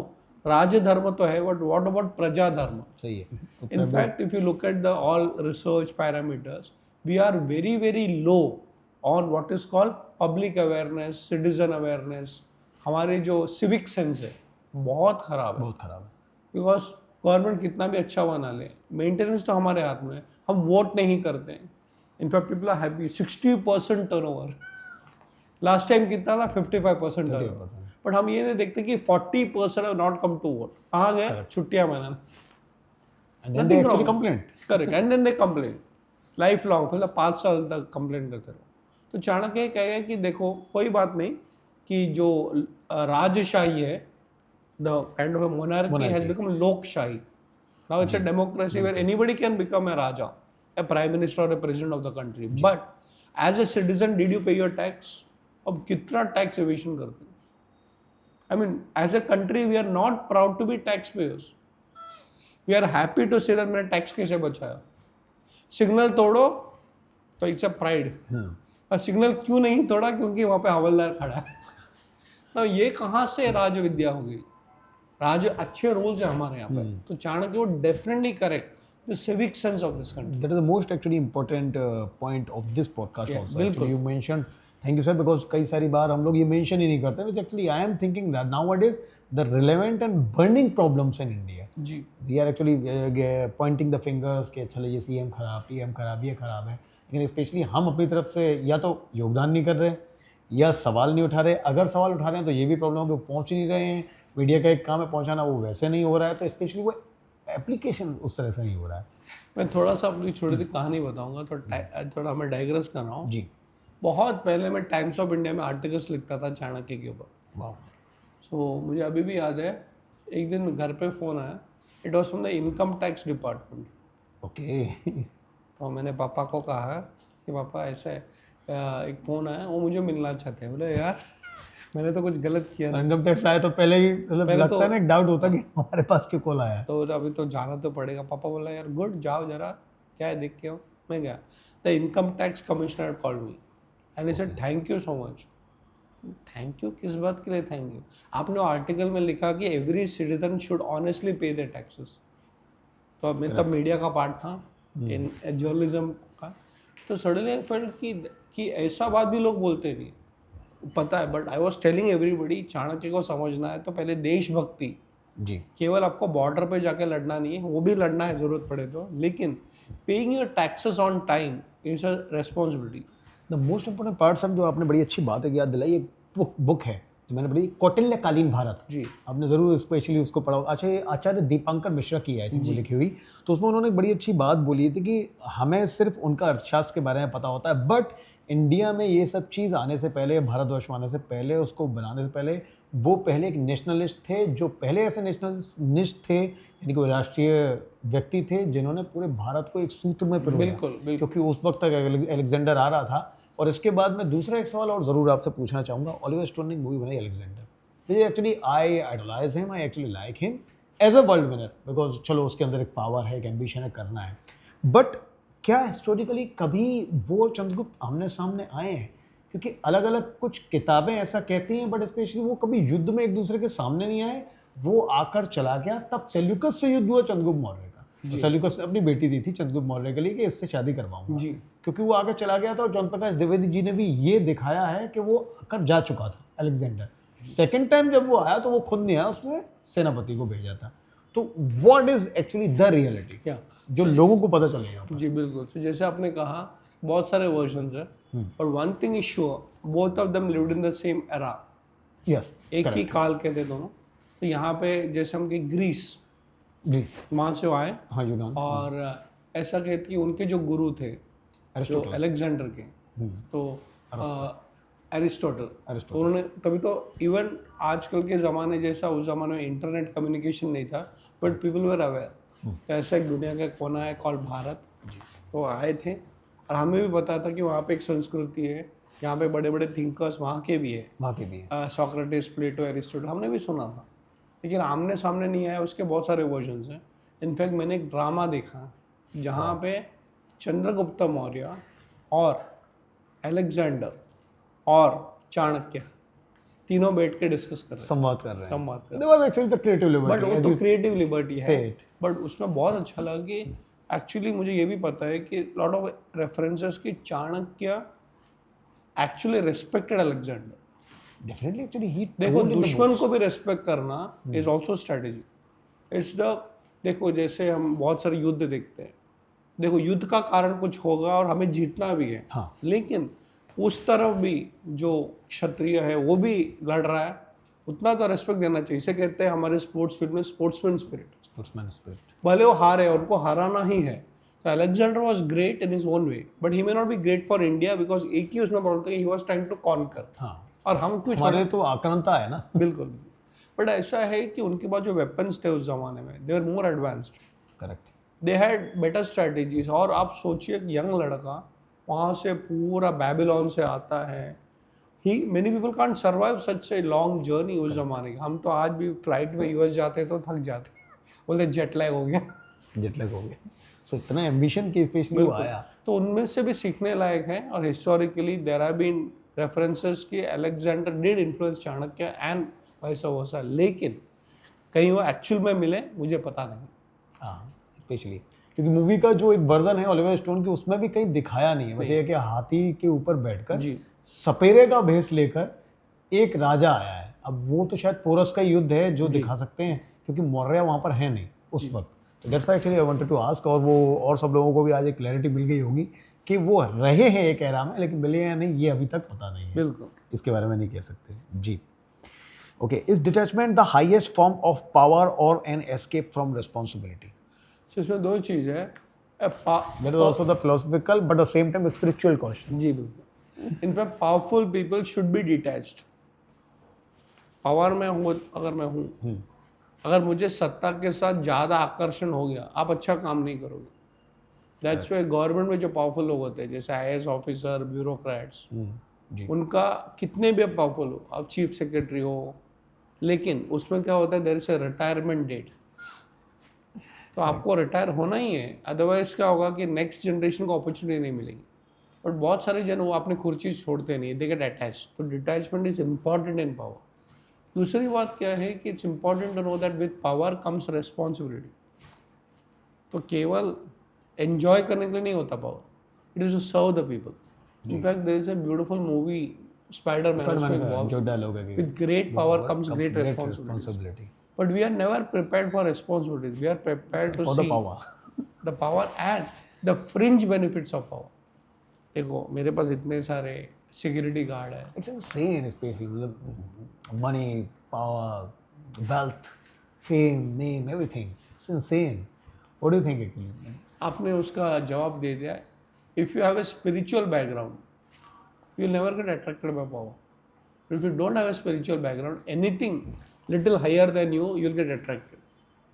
राजधर्म तो है, बट व्हाट अबाउट प्रजा धर्म? सही है. तो In fact, if you look at the all research parameters, we are very, very low on what is called public awareness, citizen awareness. हमारे जो civic sense है बहुत खराब है. बहुत खराब है. बिकॉज गवर्नमेंट कितना भी अच्छा बना ले, मेंटेनेंस तो हमारे हाथ में है. हम वोट नहीं करते हैं. In fact people are happy. 60% turnover. Last time कितना था? 55% टर्नओवर. बट हम ये नहीं देखते कि 40% have not come to vote. कहाँ गए? छुट्टियां मनाने. And then they Nothing actually wrong. complained. Correct. And then they complain life long, मतलब 5 साल तक कंप्लेन करते रहो. तो चाणक्य कहेगा कि देखो कोई बात नहीं, कि जो राजशाही है, the kind of monarchy has become लोकशाही. Now it's a democracy where anybody can become a raja, a prime minister or a president of the country. But as a citizen, did you pay your tax? अब कितना tax evasion करते हैं? I mean, as a country, we are not proud to be taxpayers. We are happy to say that मैंने tax कैसे बचाया. Signal तोड़ो तो it's a pride. और सिग्नल क्यों नहीं तोड़ा? क्योंकि वहाँ पे हवलदार खड़ा है. तो ये कहाँ से राज विद्या हो गई? राज अच्छे रूल्स है हमारे यहाँ पे. तो चाणक्य वो definitely correct the civic sense of this country. That is the most actually important point of this podcast Yeah, also. बिल्कुल. Actually, you mentioned, thank you sir, because कई सारी बार हम लोग ये mention ही नहीं करते, which actually I am thinking that nowadays the relevant and burning problems in India. Ji. We are actually pointing the fingers कि अच्छा ये CM खराब, PM खराब, ये खराब है. लेकिन स्पेशली हम अपनी तरफ से या तो योगदान नहीं कर रहे या सवाल नहीं उठा रहे. अगर सवाल उठा रहे हैं तो ये भी प्रॉब्लम है कि वो पहुँच नहीं रहे हैं. मीडिया का एक काम है पहुँचाना, वो वैसे नहीं हो रहा है. तो स्पेशली वो एप्लीकेशन उस तरह से नहीं हो रहा है. मैं थोड़ा सा अपनी छोटी सी कहानी बताऊंगा. तो थोड़ा मैं डाइग्रेस कर रहा हूँ. जी. बहुत पहले मैं टाइम्स ऑफ इंडिया में आर्टिकल्स लिखता था चाणक्य के ऊपर. वाह. सो मुझे अभी भी याद है, एक दिन घर पे फ़ोन आया. It was from the income tax department. Okay. तो मैंने पापा को कहा कि पापा ऐसा है, एक फ़ोन आया, वो मुझे मिलना चाहते हैं. बोले यार मैंने तो कुछ गलत किया नहीं. इनकम टैक्स आया तो पहले ही मतलब पहले लगता तो- है ना, एक डाउट होता कि हमारे पास क्यों कॉल आया. तो अभी तो जाना तो पड़ेगा. पापा बोला यार गुड, जाओ जरा, क्या है देख के आओ. मैं गया. The income tax commissioner called me and he said thank you so much. Thank you किस बात के लिए थैंक यू? आपने आर्टिकल में लिखा कि एवरी सिटीजन शुड ऑनेस्टली पे देयर टैक्सेस. तो मैं तब मीडिया का पार्ट था इन जर्नलिज्म का. तो सडनली आई फेल्ट कि ऐसा बात भी लोग बोलते नहीं, पता है, but I was telling everybody, Chanakya को समझना है तो पहले देशभक्ति, जी केवल आपको बॉर्डर पे जाके लड़ना नहीं है, वो भी लड़ना है जरूरत पड़े तो, लेकिन paying your taxes on time is a responsibility. The most important part sir जो आपने बड़ी अच्छी बात है याद दिलाई, एक बुक है जो मैंने पढ़ी, कौटिल्यकालीन भारत। जी आपने ज़रूर स्पेशली उसको पढ़ा होगा। अच्छा, ये आचार्य दीपांकर मिश्रा की है वो लिखी हुई, तो उसमें उन्होंने एक बड़ी अच्छी बात बोली थी कि हमें सिर्फ उनका अर्थशास्त्र के बारे में पता होता है, बट इंडिया में ये सब चीज़ आने से पहले, भारतवर्ष में आने से पहले, उसको बनाने से पहले, वो पहले एक नेशनलिस्ट थे, जो पहले ऐसे नेशनलिस्ट थे, यानी कोई राष्ट्रीय व्यक्ति थे जिन्होंने पूरे भारत को एक सूत्र में पिरोया। बिल्कुल बिल्कुल। क्योंकि उस वक्त तक अलेक्जेंडर आ रहा था। और इसके बाद मैं दूसरा एक सवाल और ज़रूर आपसे पूछना चाहूँगा। ऑलिवर स्टोन ने एक मूवी बनाई Alexander, actually I idolize him, I actually like him as a world winner, because चलो उसके अंदर एक पावर है, एक एम्बिशन है, करना है, बट क्या हिस्टोरिकली कभी वो चंद्रगुप्त आमने सामने आए हैं? क्योंकि अलग अलग कुछ किताबें ऐसा कहती हैं, बट स्पेशली वो कभी युद्ध में एक दूसरे के सामने नहीं आए। वो आकर चला गया, तब सेल्यूकस से युद्ध हुआ चंद्रगुप्त मौर्य का। तो सेल्यूकस ने अपनी बेटी दी थी चंद्रगुप्त मौर्य के लिए कि इससे शादी करवाऊंगा, जी क्योंकि वो आगे चला गया था। और जॉन प्रकाश द्विवेदी जी ने भी ये दिखाया है कि वो आकर जा चुका था अलेक्जेंडर। सेकेंड टाइम जब वो आया तो वो खुद नहीं आया, उसने सेनापति को भेजा था। तो what is actually the reality, क्या जो लोगों को पता चलेगा? जी बिल्कुल। तो जैसे आपने कहा बहुत सारे वर्जन्स हैं, पर one thing is sure, both of them lived in the same era, yes, एक ही काल के थे दोनों। तो यहाँ पे जैसे हम कि ग्रीस, जी वहाँ से वो आए, हाँ, यूनान, और ऐसा कहते कि उनके जो गुरु थे जो एरिस्टोटल, अलेक्जेंडर के, तो एरिस्टोटल, तो उन्होंने कभी तो इवन आजकल के ज़माने जैसा उस ज़माने में इंटरनेट कम्युनिकेशन नहीं था, बट पीपल वर अवेयर ऐसा एक दुनिया का कोना है कॉल्ड भारत। तो आए थे, और हमें भी पता था कि वहाँ पे एक संस्कृति है, यहाँ पे बड़े बड़े थिंकर्स वहाँ के भी है, वहाँ के भी है। सोक्रेटिस, प्लेटो, एरिस्टोटल, हमने भी सुना था, लेकिन आमने सामने नहीं आया। उसके बहुत सारे वर्जन्स हैं। इनफैक्ट मैंने एक ड्रामा देखा जहाँ पे चंद्रगुप्त मौर्य और अलेक्जेंडर और चाणक्य तीनों बैठ के डिस्कस कर रहे हैं, संवाद कर रहे हैं। संवाद कर रहे There was actually the creative हैं। बट liberty, वो as तो you क्रिएटिव लिबर्टी है, said. बट उसमें बहुत अच्छा लगा कि एक्चुअली मुझे ये भी पता है कि लॉट ऑफ रेफरेंसेस कि Chanakya actually respected Alexander. Definitely, actually, he देखो, told in the दुश्मन books. को भी रेस्पेक्ट करना is also strategy. It's the, देखो जैसे हम बहुत सारे युद्ध देखते हैं, देखो युद्ध का कारण कुछ होगा और हमें जीतना भी है, हाँ, लेकिन उस तरफ भी जो क्षत्रिय है वो भी लड़ रहा है, उतना तो रेस्पेक्ट देना चाहिए। इसे कहते हैं हमारे स्पोर्ट्स फील्ड में स्पोर्ट्समैन स्पिरिट। sportsman spirit. भले वो हारे, उनको हराना ही है। तो Alexander was great in his own way, but he may not be great for India, because एक ही उसमें प्रॉब्लम था कि he was trying to conquer, हाँ, और हम क्यों हमारे तो आक्रांता है ना। बिल्कुल। बट ऐसा है कि उनके पास जो वेपन्स थे उस जमाने में, they were more advanced, correct. They had better strategies. और आप सोचिए, यंग लड़का वहाँ से पूरा बैबिलोन से आता है, he many people can't survive such a long journey उस जमाने के। हम तो आज भी फ्लाइट में यूएस जाते तो थक जाते, बोलते जेट लैग हो गया, जेट लैग हो गया। सो इतना एम्बिशन की स्पेशली वो आया। तो उनमें से भी सीखने लायक है। और historically there have been references कि Alexander did influence Chanakya and vice versa, लेकिन कहीं वो एक्चुअल में मिले मुझे पता नहीं। हाँ, स्पेशली क्योंकि मूवी का जो एक वर्जन है ऑलिवर स्टोन की, उसमें भी कहीं दिखाया नहीं है। बस ये है कि हाथी के ऊपर बैठकर जी सपेरे का भेष लेकर एक राजा आया है। अब वो तो शायद पोरस का युद्ध है जो दिखा सकते हैं, क्योंकि मौर्य वहाँ पर है नहीं उस वक्त। तो that's why actually I wanted to ask, और वो और सब लोगों को भी आज एक क्लैरिटी मिल गई होगी कि वो रहे हैं एक एरा में, लेकिन मिले या नहीं ये अभी तक पता नहीं है। बिल्कुल, इसके बारे में नहीं कह सकते जी। Okay, is detachment the highest form of power और एन एस्केप फ्रॉम रिस्पॉन्सिबिलिटी? तो इसमें दो चीज़ है। That is also the philosophical but at the same time spiritual question. जी बिल्कुल। In fact powerful people should be detached. Power में हूँ, अगर मैं हूँ, अगर मुझे सत्ता के साथ ज़्यादा आकर्षण हो गया, आप अच्छा काम नहीं करोगे। दैट्स वाई गवर्नमेंट में जो पावरफुल लोग होते हैं, जैसे IAS ऑफिसर, ब्यूरोक्रेट्स, जी, उनका कितने भी पावरफुल हो, आप चीफ सेक्रेटरी हो, लेकिन उसमें क्या होता है, there is a retirement date. तो आपको रिटायर होना ही है, अदरवाइज क्या होगा कि नेक्स्ट जनरेशन को अपॉर्चुनिटी नहीं मिलेगी। बट बहुत सारे जन वो अपनी कुर्सी छोड़ते नहीं, दे गेट अटैच। तो detachment is important in power. दूसरी बात क्या है कि it's important to know that with power comes responsibility. तो केवल एन्जॉय करने के लिए नहीं होता power, It is to serve the people. In fact, there is a beautiful movie, Spider-Man, also involved. जो डायलॉग है With great power comes great responsibility. But we are never prepared for responsibilities. We are prepared to for the see power. the power and the fringe benefits of power. देखो मेरे पास इतने सारे security guard है. It's insane, especially मतलब money, power, wealth, fame, name, everything. It's insane. What do you think actually? आपने उसका जवाब दे दिया. If you have a spiritual background, you'll never get attracted by power. If you don't have a spiritual background, anything little higher than you, you'll get attracted.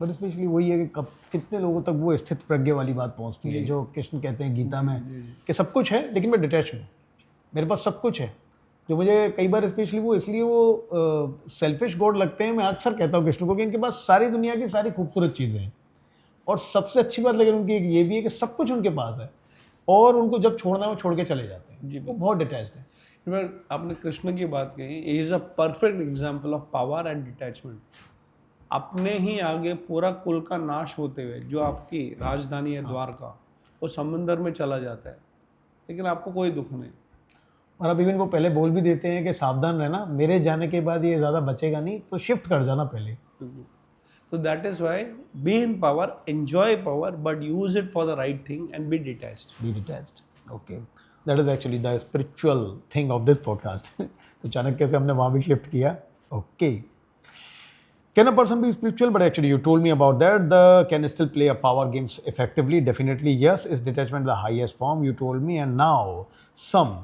But specially वही है कि कब कितने लोगों तक वो स्थित प्रज्ञा वाली बात पहुंचती है जो कृष्ण कहते हैं गीता में कि सब कुछ है लेकिन मैं डिटैच हूँ, मेरे पास सब कुछ है. जो मुझे कई बार स्पेशली वो इसलिए वो सेल्फिश गॉड लगते हैं. मैं अक्सर कहता हूँ कृष्ण को कि इनके पास सारी दुनिया की सारी खूबसूरत चीज़ें हैं और सबसे अच्छी बात लेकिन उनकी ये भी है कि सब कुछ उनके पास है और उनको जब छोड़ना है वो छोड़ के चले जाते हैं. वो बहुत डिटैच्ड है. इनफैक्ट आपने कृष्ण की बात कही, is a perfect example of power and detachment. अपने ही आगे पूरा कुल का नाश होते हुए जो आपकी राजधानी है द्वारका, वो समंदर में चला जाता है लेकिन आपको कोई दुख नहीं. और अब इवन वो पहले बोल भी देते हैं कि सावधान रहना, मेरे जाने के बाद ये ज़्यादा बचेगा नहीं तो शिफ्ट कर जाना पहले. So that is why be in power, enjoy power, but use it for the right thing and be detached. Be detached. Okay. That is actually the spiritual thing of this podcast. तो चाणक्य से हमने वहाँ भी shift किया. Okay. Can a person be spiritual? But actually you told me about that. Can still play a power games effectively? Definitely yes. Is detachment the highest form? You told me. And now some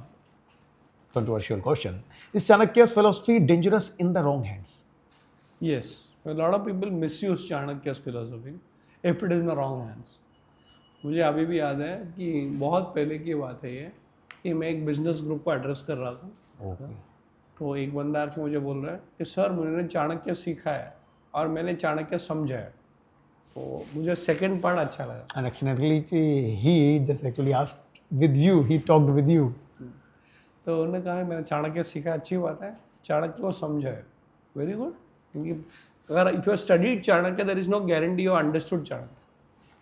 controversial question. Is Chanakya's philosophy dangerous in the wrong hands? Yes, a lot of people misuse Chanakya's philosophy if it is in the wrong hands. मुझे अभी भी याद है कि बहुत पहले की बात है ये कि मैं एक बिजनेस ग्रुप को एड्रेस कर रहा था. Okay. तो एक बंदा आके मुझे बोल रहा है कि सर मैंने चाणक्य सीखा है और मैंने चाणक्य समझा है. तो मुझे सेकंड पार्ट अच्छा लगा. And accidentally he just actually asked with you. He talked with you. तो उन्होंने कहा मैंने चाणक्य सीखा, अच्छी बात है, चाणक्य को समझा है, वेरी गुड. क्योंकि अगर if you studied Chanakya there is no guarantee you understood Chanakya.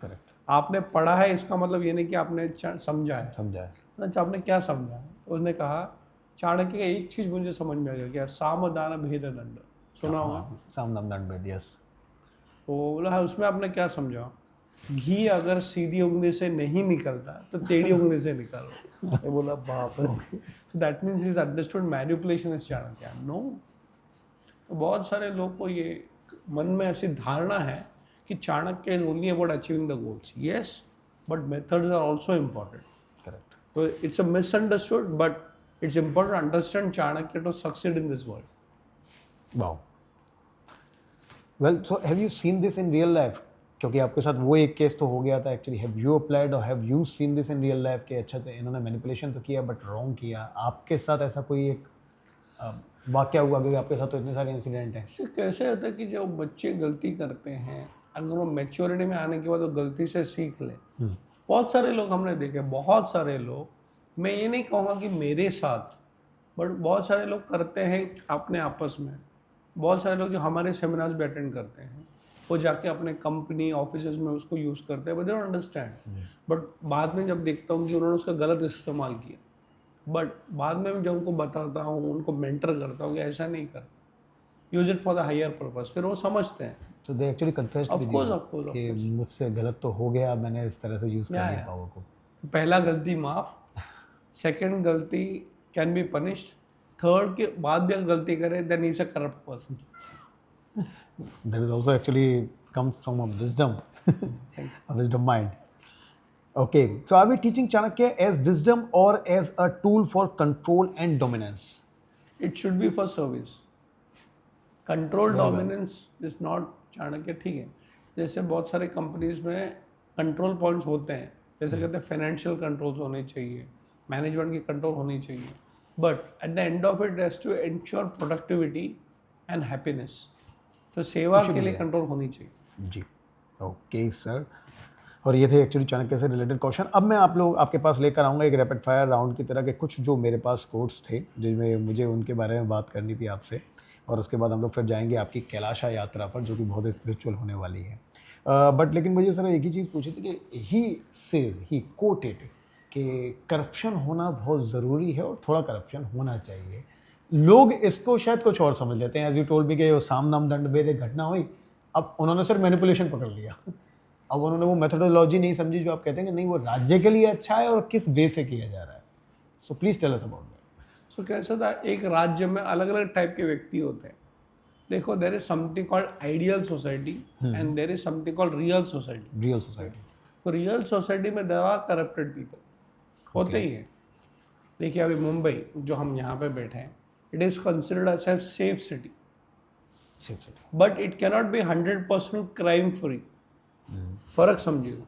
Correct. आपने पढ़ा है इसका मतलब ये नहीं कि आपने समझा है. समझा है. अच्छा आपने क्या समझा? तो उसने कहा चाणक्य का एक चीज़ मुझे समझ में आ गया, क्या साम दान भेद दंड सुना होगा. साम दान दंड भेद. यस. तो बोला हाँ उसमें आपने क्या समझा? घी अगर सीधी उंगली से नहीं निकलता तो टेढ़ी उंगली से निकालो. मैं बोला बाप रे. So that means is understood manipulation is Chanakya. No. तो बहुत सारे लोग को ये मन में ऐसी धारणा है कि Chanakya is only about achieving the goals. Yes, but methods are also important. Correct. तो it's a misunderstood but it's important to understand Chanakya to succeed in this world. Wow. Well so have you seen this in real life? क्योंकि आपके साथ वो एक case तो हो गया था एक्चुअली. हैव यू अप्लाइड और have you seen this in real life कि अच्छा से इन्होंने मैनिपुलेशन तो किया बट रॉन्ग किया? आपके साथ ऐसा कोई एक वाक्य हुआ? क्योंकि आपके साथ तो इतने सारे इंसिडेंट हैं. इससे कैसे होता है कि जो बच्चे गलती करते हैं अगर वो मैच्योरिटी में आने के बाद वो गलती से सीख ले. बहुत सारे लोग हमने देखे, बहुत सारे लोग, मैं ये नहीं कहूँगा कि मेरे साथ, बट बहुत सारे लोग करते हैं अपने आपस में. बहुत सारे लोग जो हमारे सेमिनार्स भी अटेंड करते हैं वो जाके अपने कंपनी ऑफिसेज में उसको यूज़ करते हैं, but they don't understand. But बाद में जब देखता हूँ कि उन्होंने उसका गलत इस्तेमाल किया, बट बाद में जब उनको बताता हूँ, उनको मेंटर करता हूँ कि ऐसा नहीं कर, use it for the higher purpose, फिर वो समझते हैं. तो they actually confessed with you कि मुझसे गलत तो हो गया, मैंने इस तरह से यूज़ कर लिया पावर को. पहला गलती माफ, सेकंड गलती कैन बी पनिश्ड, थर्ड के बाद भी अगर गलती करे then he is a corrupt person. That is also actually comes from a wisdom, a wisdom mind. Okay, so are we teaching Chanakya as wisdom or as a tool for control and dominance? It should be for service. Control dominance is not Chanakya. ठीक है, जैसे बहुत सारे companies में control points होते हैं, जैसे कहते हैं फाइनेंशियल कंट्रोल्स होने चाहिए, मैनेजमेंट की कंट्रोल होनी चाहिए, but at the end of it has to ensure productivity and happiness. तो सेवा के लिए कंट्रोल होनी चाहिए. जी. Okay sir. और ये थे एक्चुअली चाणक्य से रिलेटेड क्वेश्चन. अब मैं आपके पास लेकर आऊँगा एक रैपिड फायर राउंड की तरह के कुछ जो मेरे पास कोट्स थे जिनमें मुझे उनके बारे में बात करनी थी आपसे, और उसके बाद हम लोग फिर जाएंगे आपकी कैलाशा यात्रा पर जो कि बहुत स्पिरिचुअल होने वाली है. बट लेकिन मुझे सर एक ही चीज़ पूछी थी कि ही सेज, ही कोटेड कि करप्शन होना बहुत ज़रूरी है और थोड़ा करप्शन होना चाहिए। लोग इसको शायद कुछ और समझ लेते हैं, एज़ यू टोल्ड मी कि वो साम दाम दंड भेद एक घटना हुई, अब उन्होंने सिर्फ मैनिपुलेशन पकड़ लिया। अब उन्होंने वो मेथोडोलॉजी नहीं समझी जो आप कहते हैं कि नहीं वो राज्य के लिए अच्छा है और किस वे से किया जा रहा है। So please tell us about that. So कैसा था, एक राज्य में अलग अलग टाइप के व्यक्ति होते हैं। देखो, there is something called ideal society and there is something called real society. Real society. तो रियल सोसाइटी में देर आर करप्टेड पीपल, होते ही हैं। देखिए अभी मुंबई जो हम यहाँ पे बैठे हैं, it is considered as a safe city, but it cannot be 100% crime free. फर्क समझिए,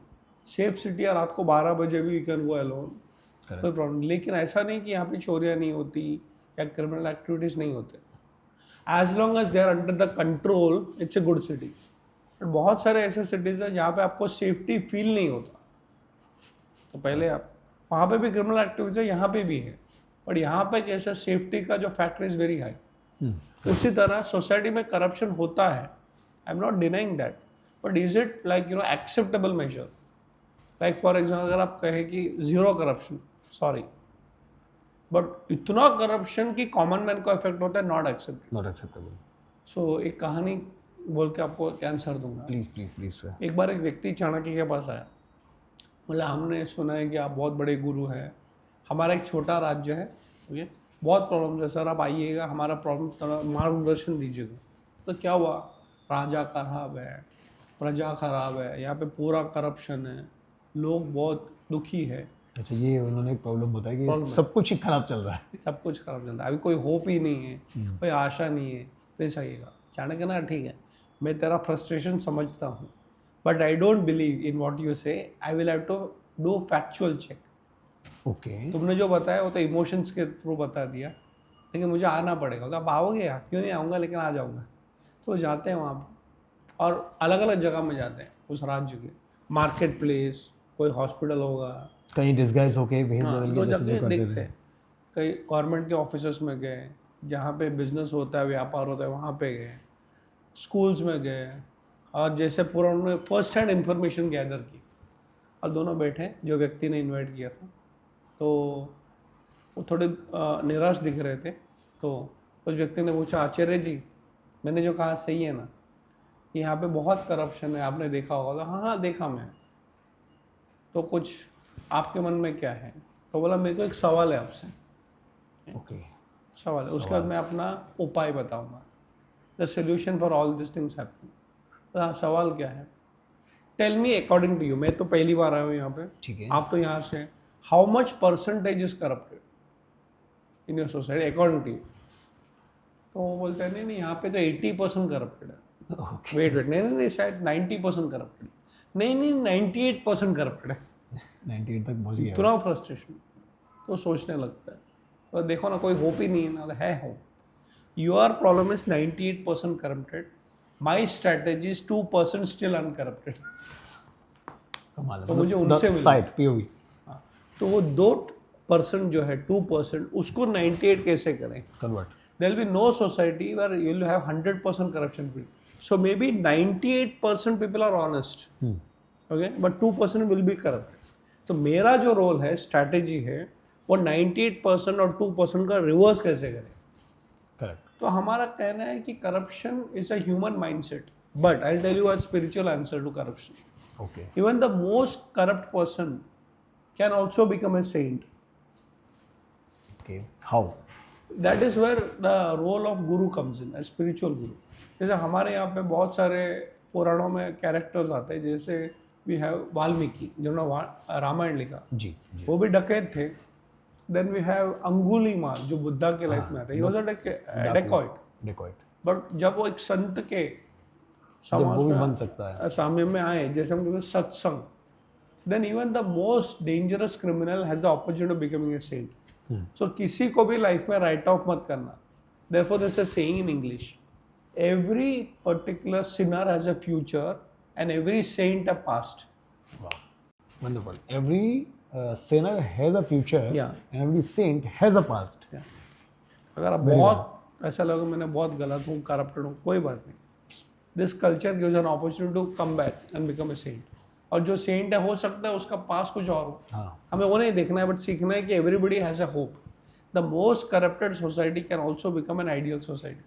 सेफ सिटी है, रात को 12 बजे भी यू कैन गो अलोन, कोई प्रॉब्लम। लेकिन ऐसा नहीं कि यहाँ पे चोरियाँ नहीं होती या क्रिमिनल एक्टिविटीज़ नहीं होते। As long as they are under the control, it's a good city. But बहुत सारे ऐसे सिटीज़ हैं जहाँ पे आपको सेफ्टी फील नहीं होता। तो पहले आप वहाँ पे भी क्रिमिनल एक्टिविटीज है, यहाँ पे भी है, बट यहाँ पे कैसे सेफ्टी का जो फैक्टर इज़ वेरी हाई। उसी तरह सोसाइटी में करप्शन होता है, I am not denying that, but is it like acceptable measure? Like for example अगर आप कहें कि जीरो करप्शन, सॉरी, बट इतना करप्शन कि कॉमन मैन को इफेक्ट होता है, नॉट एक्सेप्टेबल। सो एक कहानी बोल के आपको आंसर दूंगा। Please please please sir. एक बार एक व्यक्ति चाणक्य के पास आया, बोला हमने सुना है कि आप बहुत बड़े गुरु हैं, हमारा एक छोटा राज्य है, ओके, बहुत प्रॉब्लम है सर, आप आइएगा, हमारा प्रॉब्लम मार्गदर्शन दीजिएगा। तो क्या हुआ, राजा खराब है, प्रजा खराब है, यहाँ पे पूरा करप्शन है, लोग बहुत दुखी है। अच्छा, ये उन्होंने एक प्रॉब्लम बताई कि Problem सब कुछ ही खराब चल रहा है। सब कुछ खराब चल रहा है, अभी कोई होप ही नहीं है, कोई आशा नहीं है, फिर चाहिएगा। चाणक्य ना, ठीक है, मैं तेरा फ्रस्ट्रेशन समझता हूँ, but I don't believe in what you say, I will have to do factual check. Okay. तुमने जो बताया वो तो इमोशंस के थ्रू बता दिया, लेकिन मुझे आना पड़ेगा। तो आप आओगे यार, क्यों नहीं आऊँगा, लेकिन आ जाऊँगा। तो जाते हैं वहाँ पर और अलग अलग जगह में जाते हैं उस राज्य के, मार्केट प्लेस, कोई हॉस्पिटल होगा, कहीं डिस्गाइज होके भेद हाँ, बदल तो के जैसे जो जाके करते देखते थे। हैं। कई गवर्नमेंट के ऑफिसर्स में गए, जहाँ पे बिजनेस होता है, व्यापार होता है, वहाँ पे गए, स्कूल्स में गए, और जैसे पूरा उन्होंने फर्स्ट हैंड इंफॉर्मेशन गैदर की। और दोनों बैठे, जो व्यक्ति ने इनवाइट किया था, तो वो थोड़े निराश दिख रहे थे। तो उस व्यक्ति ने पूछा, आचार्य जी, मैंने जो कहा सही है ना, यहाँ पे बहुत करप्शन है, आपने देखा होगा। हाँ हाँ देखा मैं। तो कुछ आपके मन में क्या है? तो बोला, मेरे को एक सवाल है आपसे। ओके। सवाल है, उसके बाद मैं अपना उपाय बताऊंगा, the solution for all this things happen. हाँ, सवाल क्या है? Tell me according to you, मैं तो पहली बार आया हूँ यहाँ पे, ठीक है। आप तो यहाँ से, how much percentage is corrupted in your society according to you? तो वो बोलते हैं, नहीं नहीं, यहाँ पे तो 80% करप्टेड है। ओके। वेट वेट, नहीं नहीं नहीं, शायद 90% करप्टेड, नहीं नहीं 98% करप्टेड है। 98 तक पहुंच गया। इतना फ्रस्ट्रेशन, तो सोचने लगता है। तो देखो ना, कोई होप ही नहीं है ना, है hope. Your problem is 98% corrupted, my strategy is 2% still uncorrupted. कमाल है। तो मुझे मतलब उनसे the मिलना side, POV। हाँ, तो वो 2% जो है, 2%, उसको 98 कैसे करें? Convert. There will be no society where you will have 100% corruption free. So maybe 98% people are honest, okay, but 2% will be corrupt. तो मेरा जो रोल है, स्ट्रैटेजी है, वो 98% और 2% का रिवर्स कैसे करें? करेक्ट। तो हमारा कहना है कि corruption is a human mindset, but I tell you a spiritual answer to corruption. Okay. Even the most corrupt person can also become a saint. Okay. How? That is where the role of guru comes in, spiritual guru. जैसे हमारे यहाँ पे बहुत सारे पुराणों में characters आते हैं, जैसे वी हैव वाल्मीकि जिन्होंने रामायण लिखा, जी जी। वो भी डकैत थे। देन वी हैव अंगुलीमाल जो बुद्धा के लाइफ में आता है, he was a dacoit, dacoit. But जब वो एक संत के जब वो समाज भी बन में सकता है। सामने में आए, जैसे हम कहते हैं सत्संग, then even the most dangerous criminal has the opportunity of becoming a saint. So किसी को भी लाइफ में राइट ऑफ मत करना। Therefore this is saying in English, every particular sinner has a future and every saint a past. Wow. Wonderful. Every sinner has a future, Yeah. and every saint has a past. अगर आप Very बहुत ऐसा लगे मैंने बहुत गलत हूँ, corrupted हूँ, कोई बात नहीं। This culture gives an opportunity to come back and become a saint. और जो सेंट है हो सकता है उसका पास कुछ और हो, हाँ हमें वो नहीं देखना है, बट सीखना है कि everybody has a hope. The most corrupted society can also become an ideal society.